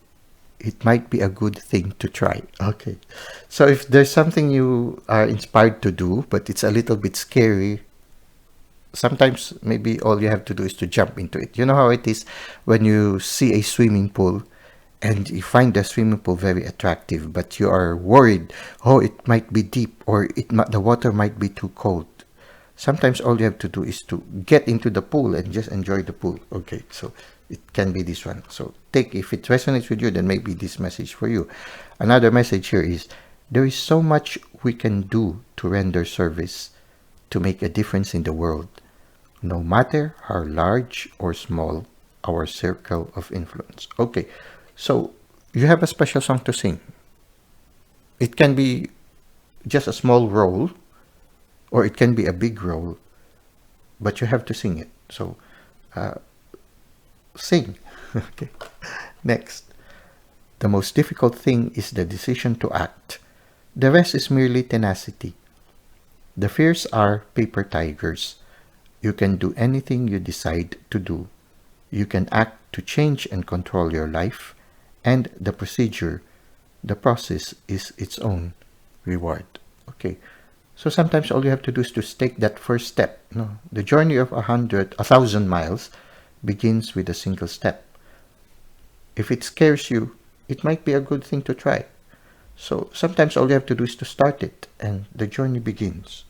it might be a good thing to try. Okay, so if there's something you are inspired to do, but it's a little bit scary, sometimes maybe all you have to do is to jump into it. You know how it is when you see a swimming pool, and you find the swimming pool very attractive, but you are worried, oh, it might be deep, or the water might be too cold. Sometimes all you have to do is to get into the pool and just enjoy the pool. Okay, so it can be this one. So if it resonates with you, then maybe this message for you. Another message here is, there is so much we can do to render service, to make a difference in the world, no matter how large or small our circle of influence. Okay. So you have a special song to sing. It can be just a small role, or it can be a big role, but you have to sing it. So sing. Okay. Next. The most difficult thing is the decision to act. The rest is merely tenacity. The fears are paper tigers. You can do anything you decide to do. You can act to change and control your life. And the process is its own reward. Okay, so sometimes all you have to do is to take that first step. No, the journey of 1,000 miles begins with a single step. If it scares you, it might be a good thing to try. So sometimes all you have to do is to start it, and the journey begins.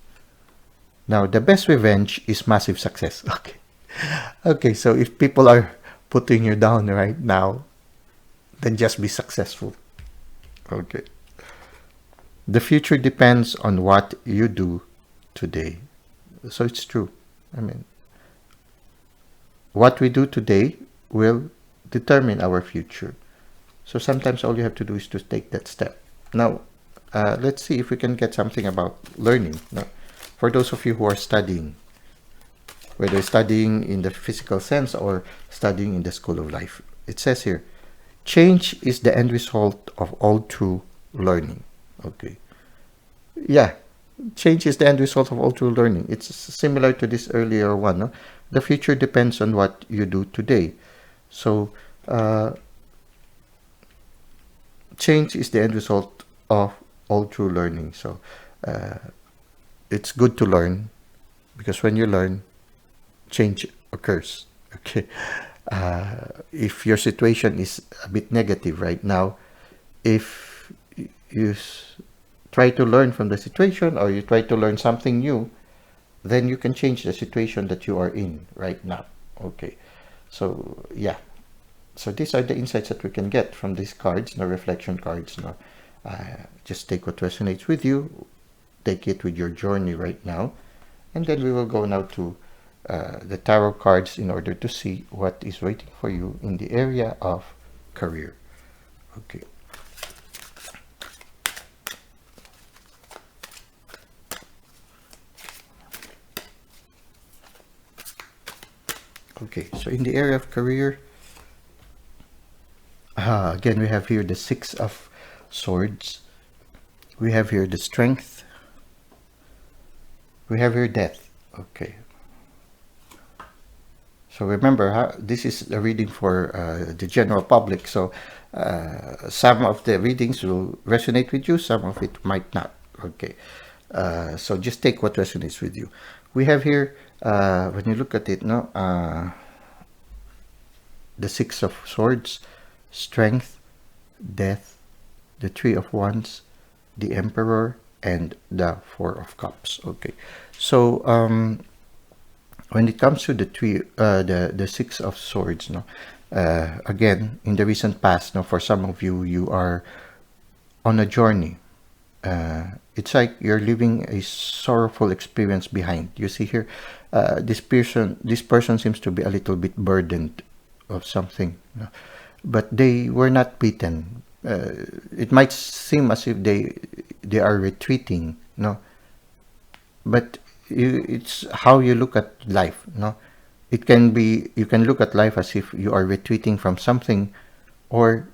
Now, the best revenge is massive success. Okay, okay. So if people are putting you down right now, then just be successful. Okay. The future depends on what you do today. So it's true. I mean, what we do today will determine our future. So sometimes all you have to do is to take that step. Now, let's see if we can get something about learning. No? For those of you who are studying, whether studying in the physical sense or studying in the school of life, it says here, change is the end result of all true learning. Okay. Yeah, change is the end result of all true learning. It's similar to this earlier one. No? The future depends on what you do today. So, change is the end result of all true learning. So, it's good to learn, because when you learn, change occurs. Okay. If your situation is a bit negative right now, if you try to learn from the situation, or you try to learn something new, then you can change the situation that you are in right now. Okay. So yeah, so these are the insights that we can get from these cards, the reflection cards. Just take what resonates with you, take it with your journey right now, and then we will go now to the tarot cards in order to see what is waiting for you in the area of career. Okay. Okay, so in the area of career, again, we have here the Six of Swords. We have here the Strength. We have here Death. Okay. So remember, this is a reading for the general public. So some of the readings will resonate with you, some of it might not. Okay. So just take what resonates with you. We have here, when you look at it, the Six of Swords, Strength, Death, the Three of Wands, the Emperor, and the Four of Cups. Okay. So when it comes to the Six of Swords, again, in the recent past, for some of you, you are on a journey. It's like you're leaving a sorrowful experience behind. You see here, this person seems to be a little bit burdened of something, but they were not beaten. It might seem as if they are retreating, but it's how you look at life. It can be, you can look at life as if you are retreating from something, or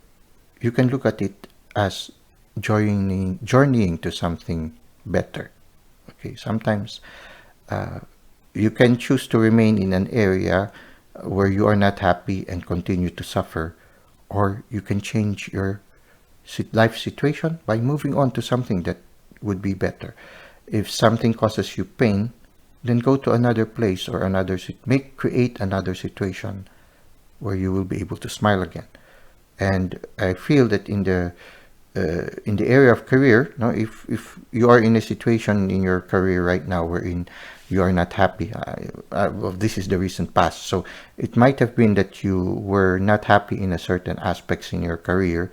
you can look at it as journeying to something better. Okay, sometimes you can choose to remain in an area where you are not happy and continue to suffer, or you can change your life situation by moving on to something that would be better. If something causes you pain, then go to another place or create another situation where you will be able to smile again. And I feel that in the area of career, if you are in a situation in your career right now wherein you are not happy, well, this is the recent past, so it might have been that you were not happy in a certain aspects in your career,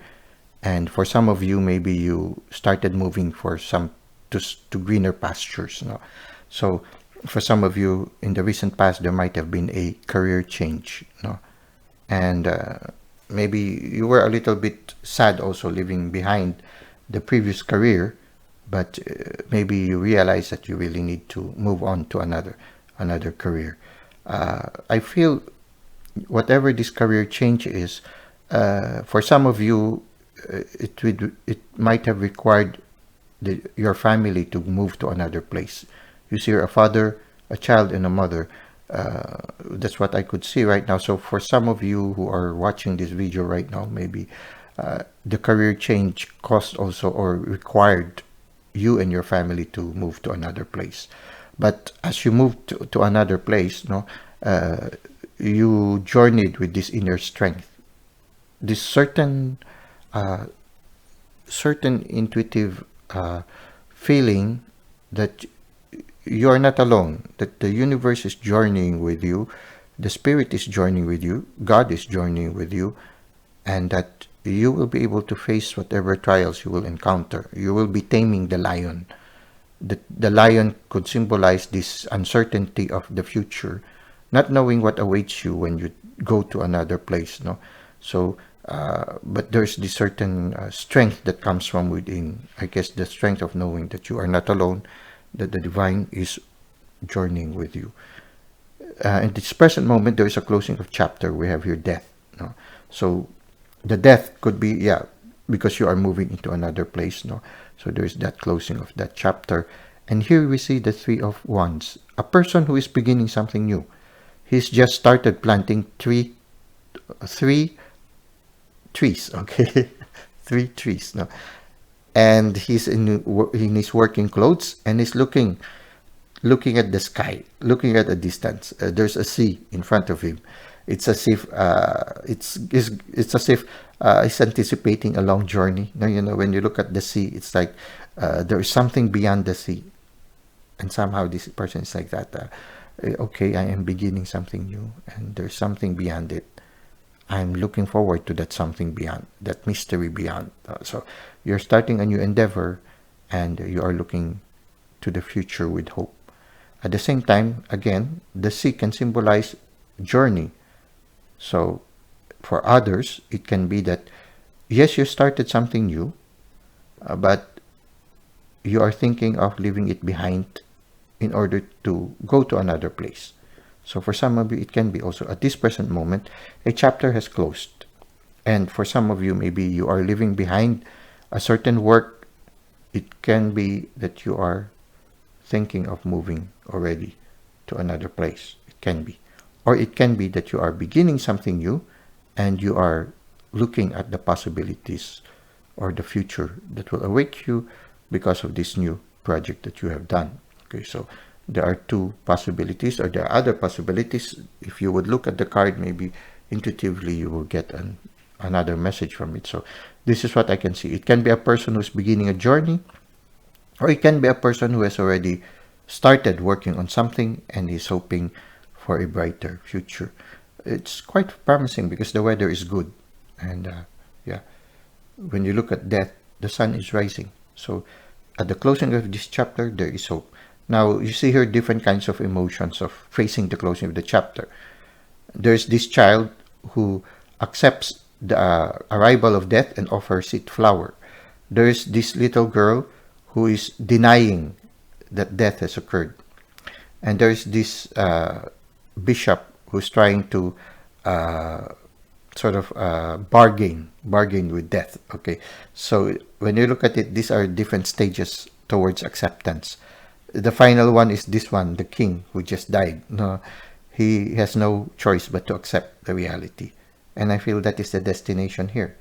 and for some of you, maybe you started moving to greener pastures. So for some of you in the recent past, there might have been a career change, and maybe you were a little bit sad also leaving behind the previous career, but maybe you realize that you really need to move on to another career. I feel whatever this career change is, for some of you, it might have required your family to move to another place. You see a father, a child, and a mother. That's what I could see right now. So for some of you who are watching this video right now, maybe the career change caused also or required you and your family to move to another place. But as you moved to another place, you journeyed with this inner strength, this certain intuitive feeling that you are not alone, that the universe is journeying with you, the spirit is journeying with you, God is journeying with you, and that you will be able to face whatever trials you will encounter. You will be taming the lion. The lion could symbolize this uncertainty of the future, not knowing what awaits you when you go to another place. So but there's this certain strength that comes from within. I guess the strength of knowing that you are not alone, that the divine is journeying with you. In this present moment, there is a closing of chapter. We have here death. No? So the death could be, yeah, because you are moving into another place. No? So there is that closing of that chapter. And here we see the Three of Wands. A person who is beginning something new. He's just started planting three trees, okay? 3 trees. No? And he's in his working clothes and he's looking at the sky, looking at a distance. There's a sea in front of him. It's as if it's as if he's anticipating a long journey. Now, you know, when you look at the sea, it's like there is something beyond the sea, and somehow this person is like that. Okay, I am beginning something new, and there's something beyond it. I'm looking forward to that something beyond, that mystery beyond. So you're starting a new endeavor, and you are looking to the future with hope. At the same time, again, the sea can symbolize journey. So for others, it can be that, yes, you started something new, but you are thinking of leaving it behind in order to go to another place. So for some of you, it can be also at this present moment, a chapter has closed. And for some of you, maybe you are leaving behind a certain work. It can be that you are thinking of moving already to another place. It can be. Or it can be that you are beginning something new and you are looking at the possibilities or the future that will await you because of this new project that you have done. Okay, so there are 2 possibilities, or there are other possibilities. If you would look at the card, maybe intuitively you will get another message from it. So this is what I can see. It can be a person who's beginning a journey, or it can be a person who has already started working on something and is hoping for a brighter future. It's quite promising because the weather is good. And yeah, when you look at death, the sun is rising. So at the closing of this chapter, there is hope. Now, you see here different kinds of emotions of facing the closing of the chapter. There's this child who accepts the arrival of death and offers it flower. There's this little girl who is denying that death has occurred. And there's this bishop who's trying to bargain with death. Okay, so when you look at it, these are different stages towards acceptance. The final one is this one, the king who just died. No, he has no choice but to accept the reality. And I feel that is the destination here.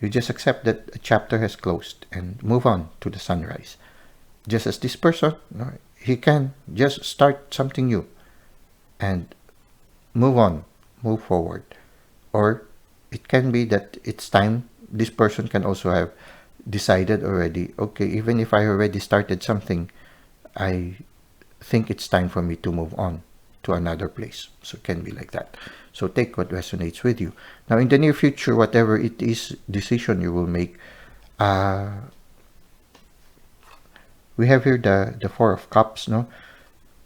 You just accept that a chapter has closed and move on to the sunrise. Just as this person, no, he can just start something new and move on, move forward. Or it can be that it's time. This person can also have decided already, okay, even if I already started something, I think it's time for me to move on to another place. So it can be like that. So take what resonates with you. Now, in the near future, whatever it is, decision you will make, we have here the Four of Cups. No,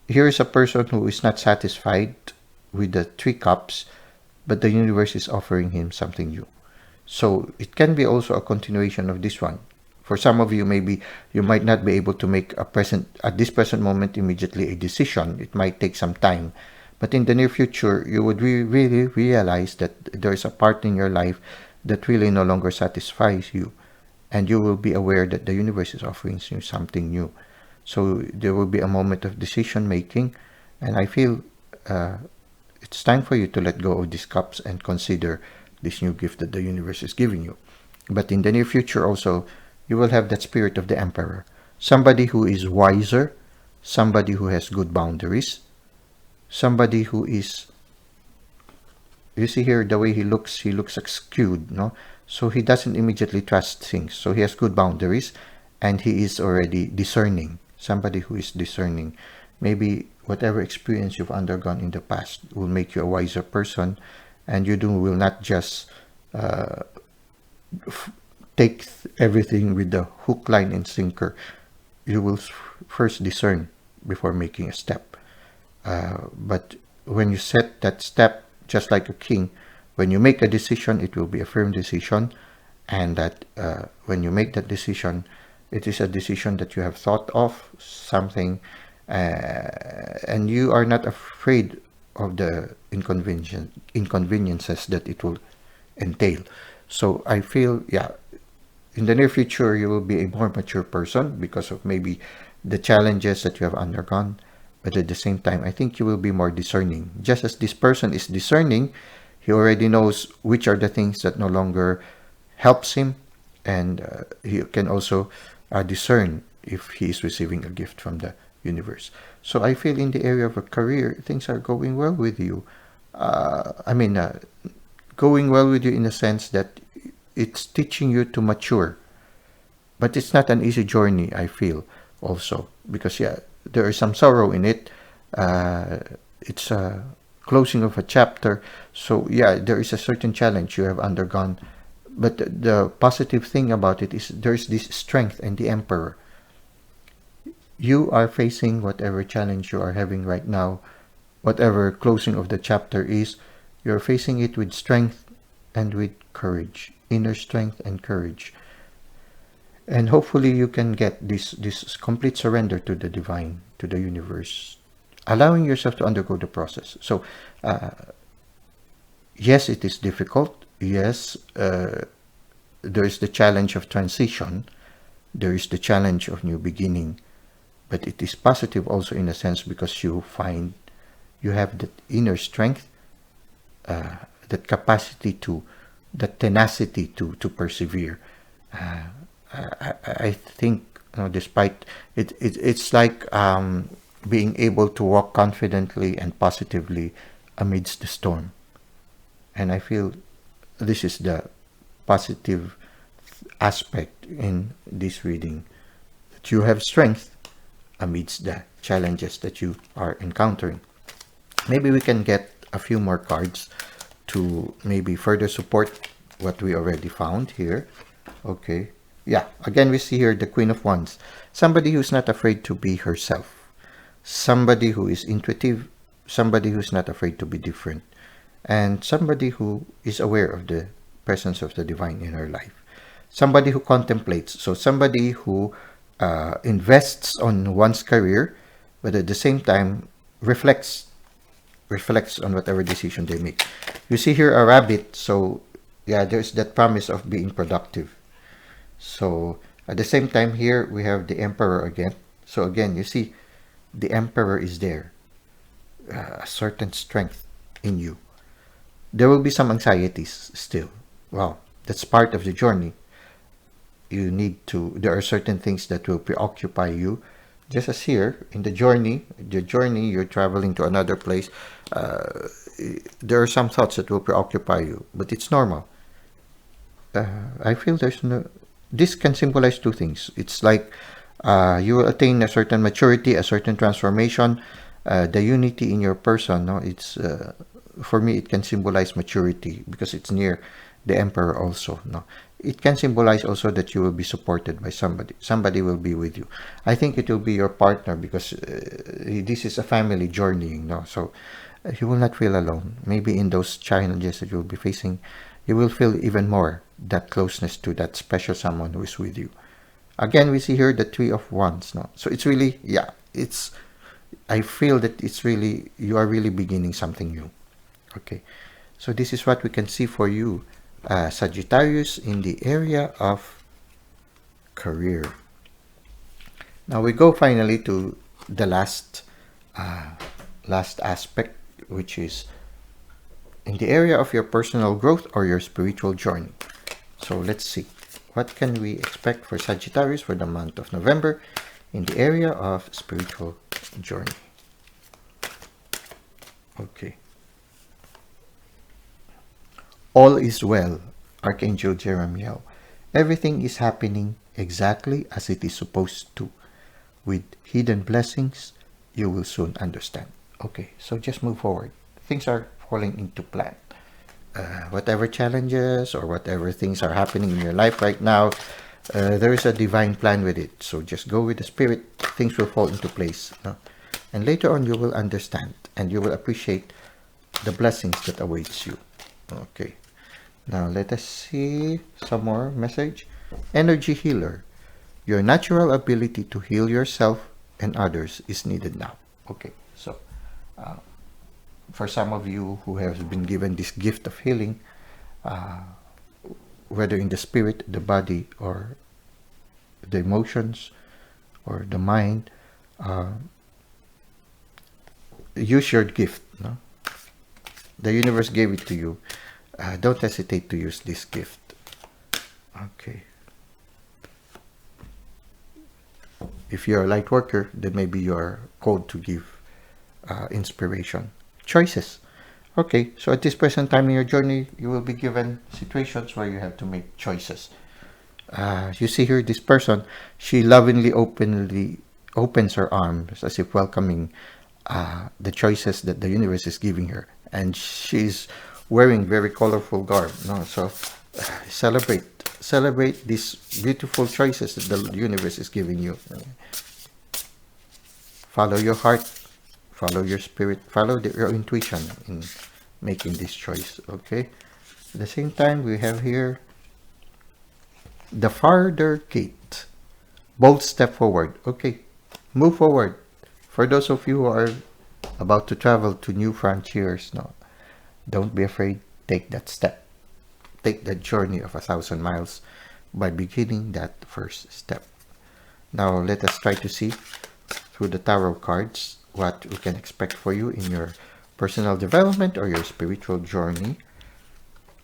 here is a person who is not satisfied with the 3 cups, but the universe is offering him something new. So it can be also a continuation of this one. For some of you, maybe you might not be able to make at this present moment immediately a decision. It might take some time. But in the near future, you would really realize that there is a part in your life that really no longer satisfies you. And you will be aware that the universe is offering you something new. So there will be a moment of decision making. And I feel it's time for you to let go of these cups and consider this new gift that the universe is giving you. But in the near future also, you will have that spirit of the emperor. Somebody who is wiser, somebody who has good boundaries, somebody who is, you see here the way he looks skewed, no? So he doesn't immediately trust things. So he has good boundaries and he is already discerning. Somebody who is discerning. Maybe whatever experience you've undergone in the past will make you a wiser person, and you will not just take everything with the hook, line, and sinker. You will first discern before making a step. But when you set that step, just like a king, when you make a decision, it will be a firm decision, and that when you make that decision, it is a decision that you have thought of something, and you are not afraid of the inconveniences that it will entail. So I feel, yeah, in the near future, you will be a more mature person because of maybe the challenges that you have undergone. But at the same time, I think you will be more discerning. Just as this person is discerning, he already knows which are the things that no longer helps him, and he can also discern if he is receiving a gift from the universe. So I feel in the area of a career, things are going well with you. Going well with you in the sense that it's teaching you to mature. But it's not an easy journey, I feel, also. Because, yeah, there is some sorrow in it. It's a closing of a chapter. So, yeah, there is a certain challenge you have undergone. But the positive thing about it is there's this strength in the Emperor. You are facing whatever challenge you are having right now, whatever closing of the chapter is, you're facing it with strength and with courage, inner strength and courage. And hopefully you can get this complete surrender to the divine, to the universe, allowing yourself to undergo the process. So, yes, it is difficult. Yes, there is the challenge of transition. There is the challenge of new beginning. But it is positive also in a sense because you find you have that inner strength, that capacity to, that tenacity to persevere. I think, despite it, it's like being able to walk confidently and positively amidst the storm. And I feel this is the positive aspect in this reading, that you have strength amidst the challenges that you are encountering. Maybe we can get a few more cards to maybe further support what we already found here. Okay. Yeah, again we see here the Queen of Wands. Somebody who's not afraid to be herself. Somebody who is intuitive. Somebody who's not afraid to be different. And somebody who is aware of the presence of the divine in her life. Somebody who contemplates. So somebody who invests on one's career, but at the same time reflects on whatever decision they make. You see here a rabbit, so yeah, there's that promise of being productive. So at the same time here we have the Emperor again. So again, you see the Emperor is there, a certain strength in you. There will be some anxieties still. Well, that's part of the journey. You need to, there are certain things that will preoccupy you. Just as here, in the journey, you're traveling to another place, there are some thoughts that will preoccupy you, but it's normal. I feel this can symbolize two things. It's like you will attain a certain maturity, a certain transformation, the unity in your person. No, it's for me, it can symbolize maturity because it's near the Emperor also. No, it can symbolize also that you will be supported by somebody. Somebody will be with you. I think it will be your partner because this is a family journeying. No, so you will not feel alone. Maybe in those challenges that you will be facing, you will feel even more that closeness to that special someone who is with you. Again, we see here the Three of Wands. No, so it's really, yeah, it's. I feel that it's really, you are really beginning something new. Okay, so this is what we can see for you, Sagittarius, in the area of career. Now we go finally to the last aspect, which is in the area of your personal growth or your spiritual journey. So let's see, what can we expect for Sagittarius for the month of November in the area of spiritual journey. Okay. All is well, Archangel Jeremiah. Everything is happening exactly as it is supposed to. With hidden blessings, you will soon understand. Okay, so just move forward. Things are falling into plan. Whatever challenges or whatever things are happening in your life right now, there is a divine plan with it. So just go with the spirit. Things will fall into place. No? And later on, you will understand and you will appreciate the blessings that awaits you. Okay. Now let us see some more message. Energy healer. Your natural ability to heal yourself and others is needed now. Okay. So for some of you who have been given this gift of healing, whether in the spirit, the body, or the emotions, or the mind, use your gift. No? The universe gave it to you. Don't hesitate to use this gift. Okay. If you're a light worker, then maybe you're called to give inspiration. Choices. Okay, so at this present time in your journey, you will be given situations where you have to make choices. You see here, this person, she lovingly, openly opens her arms as if welcoming the choices that the universe is giving her. And she's wearing very colorful garb. No? So celebrate these beautiful choices that the universe is giving you. Follow your heart, follow your spirit, follow your intuition in making this choice. Okay. At the same time, we have here the farther gate. Bold step forward. Okay. Move forward. For those of you who are about to travel to new frontiers, no, don't be afraid. Take that step. Take that journey of 1,000 miles by beginning that first step. Now let us try to see through the tarot cards what we can expect for you in your personal development or your spiritual journey.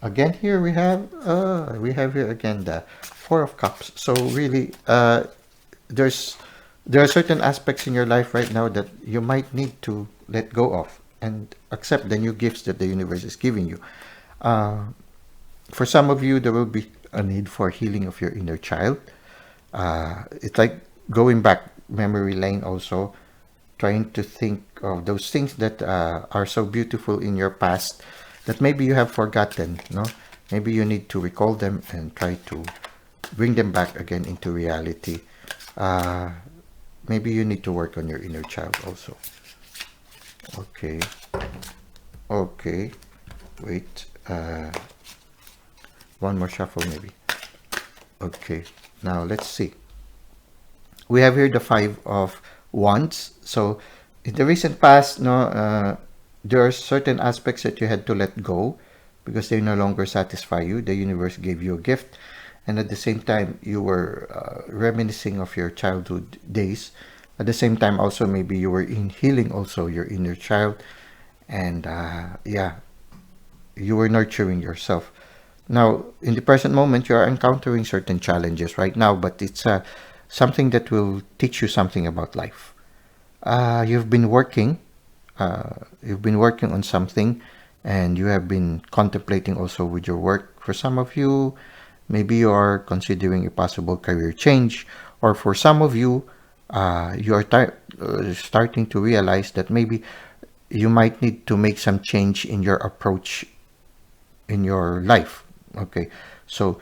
Again, here we have here again the Four of Cups. So really, there are certain aspects in your life right now that you might need to let go of and accept the new gifts that the universe is giving you. For some of you, there will be a need for healing of your inner child. It's like going back memory lane also, trying to think of those things that are so beautiful in your past that maybe you have forgotten. No, maybe you need to recall them and try to bring them back again into reality. Maybe you need to work on your inner child also. Okay. Wait. One more shuffle maybe. Okay. Now let's see. We have here the Five of Wands. So in the recent past, there are certain aspects that you had to let go because they no longer satisfy you. The universe gave you a gift, and at the same time, you were reminiscing of your childhood days. At the same time, also maybe you were in healing also your inner child, and you were nurturing yourself. Now, in the present moment, you are encountering certain challenges right now, but it's something that will teach you something about life. You've been working on something, and you have been contemplating also with your work. For some of you, maybe you are considering a possible career change, or for some of you, you are starting to realize that maybe you might need to make some change in your approach in your life. Okay, so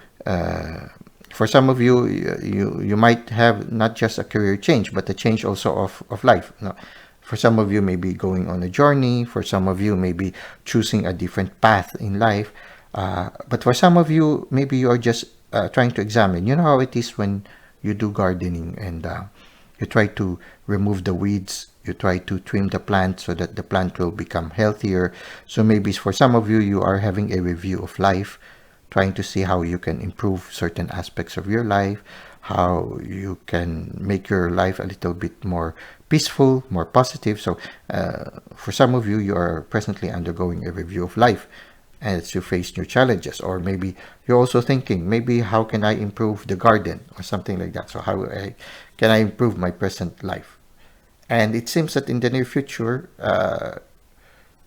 for some of you, you might have not just a career change, but a change also of life. No? For some of you, maybe going on a journey. For some of you, maybe choosing a different path in life. But for some of you, maybe you are just trying to examine. You know how it is when you do gardening and you try to remove the weeds. You try to trim the plant so that the plant will become healthier. So maybe for some of you, you are having a review of life, trying to see how you can improve certain aspects of your life, how you can make your life a little bit more peaceful, more positive. So for some of you, you are presently undergoing a review of life as you face new challenges. Or maybe you're also thinking, maybe how can I improve the garden or something like that. So can I improve my present life? And it seems that in the near future,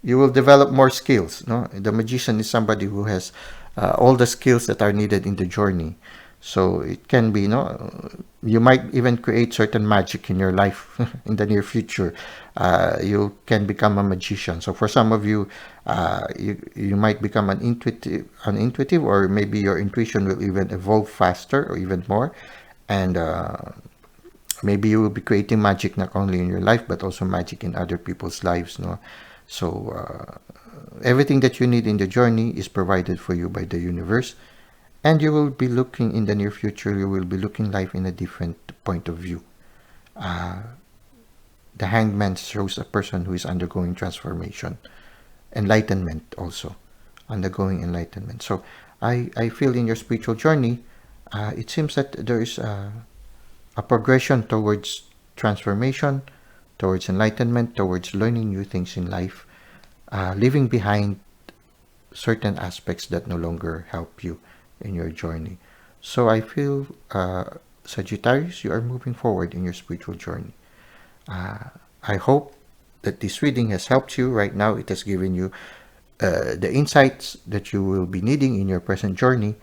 you will develop more skills. No? The magician is somebody who has all the skills that are needed in the journey. So it can be, you might even create certain magic in your life in the near future. You can become a magician. So for some of you, you might become an intuitive, or maybe your intuition will even evolve faster or even more. And maybe you will be creating magic not only in your life, but also magic in other people's lives. No, so everything that you need in the journey is provided for you by the universe, and you will be looking in the near future, you will be looking life in a different point of view. The Hangman shows a person who is undergoing transformation, enlightenment also, undergoing enlightenment. So I feel in your spiritual journey, it seems that there is a progression towards transformation, towards enlightenment, towards learning new things in life, leaving behind certain aspects that no longer help you in your journey. So I feel, Sagittarius, you are moving forward in your spiritual journey. I hope that this reading has helped you. Right now, it has given you the insights that you will be needing in your present journey.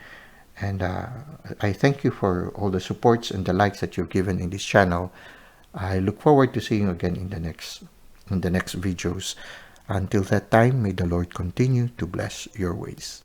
And I thank you for all the supports and the likes that you've given in this channel. I look forward to seeing you again in the next videos. Until that time, may the Lord continue to bless your ways.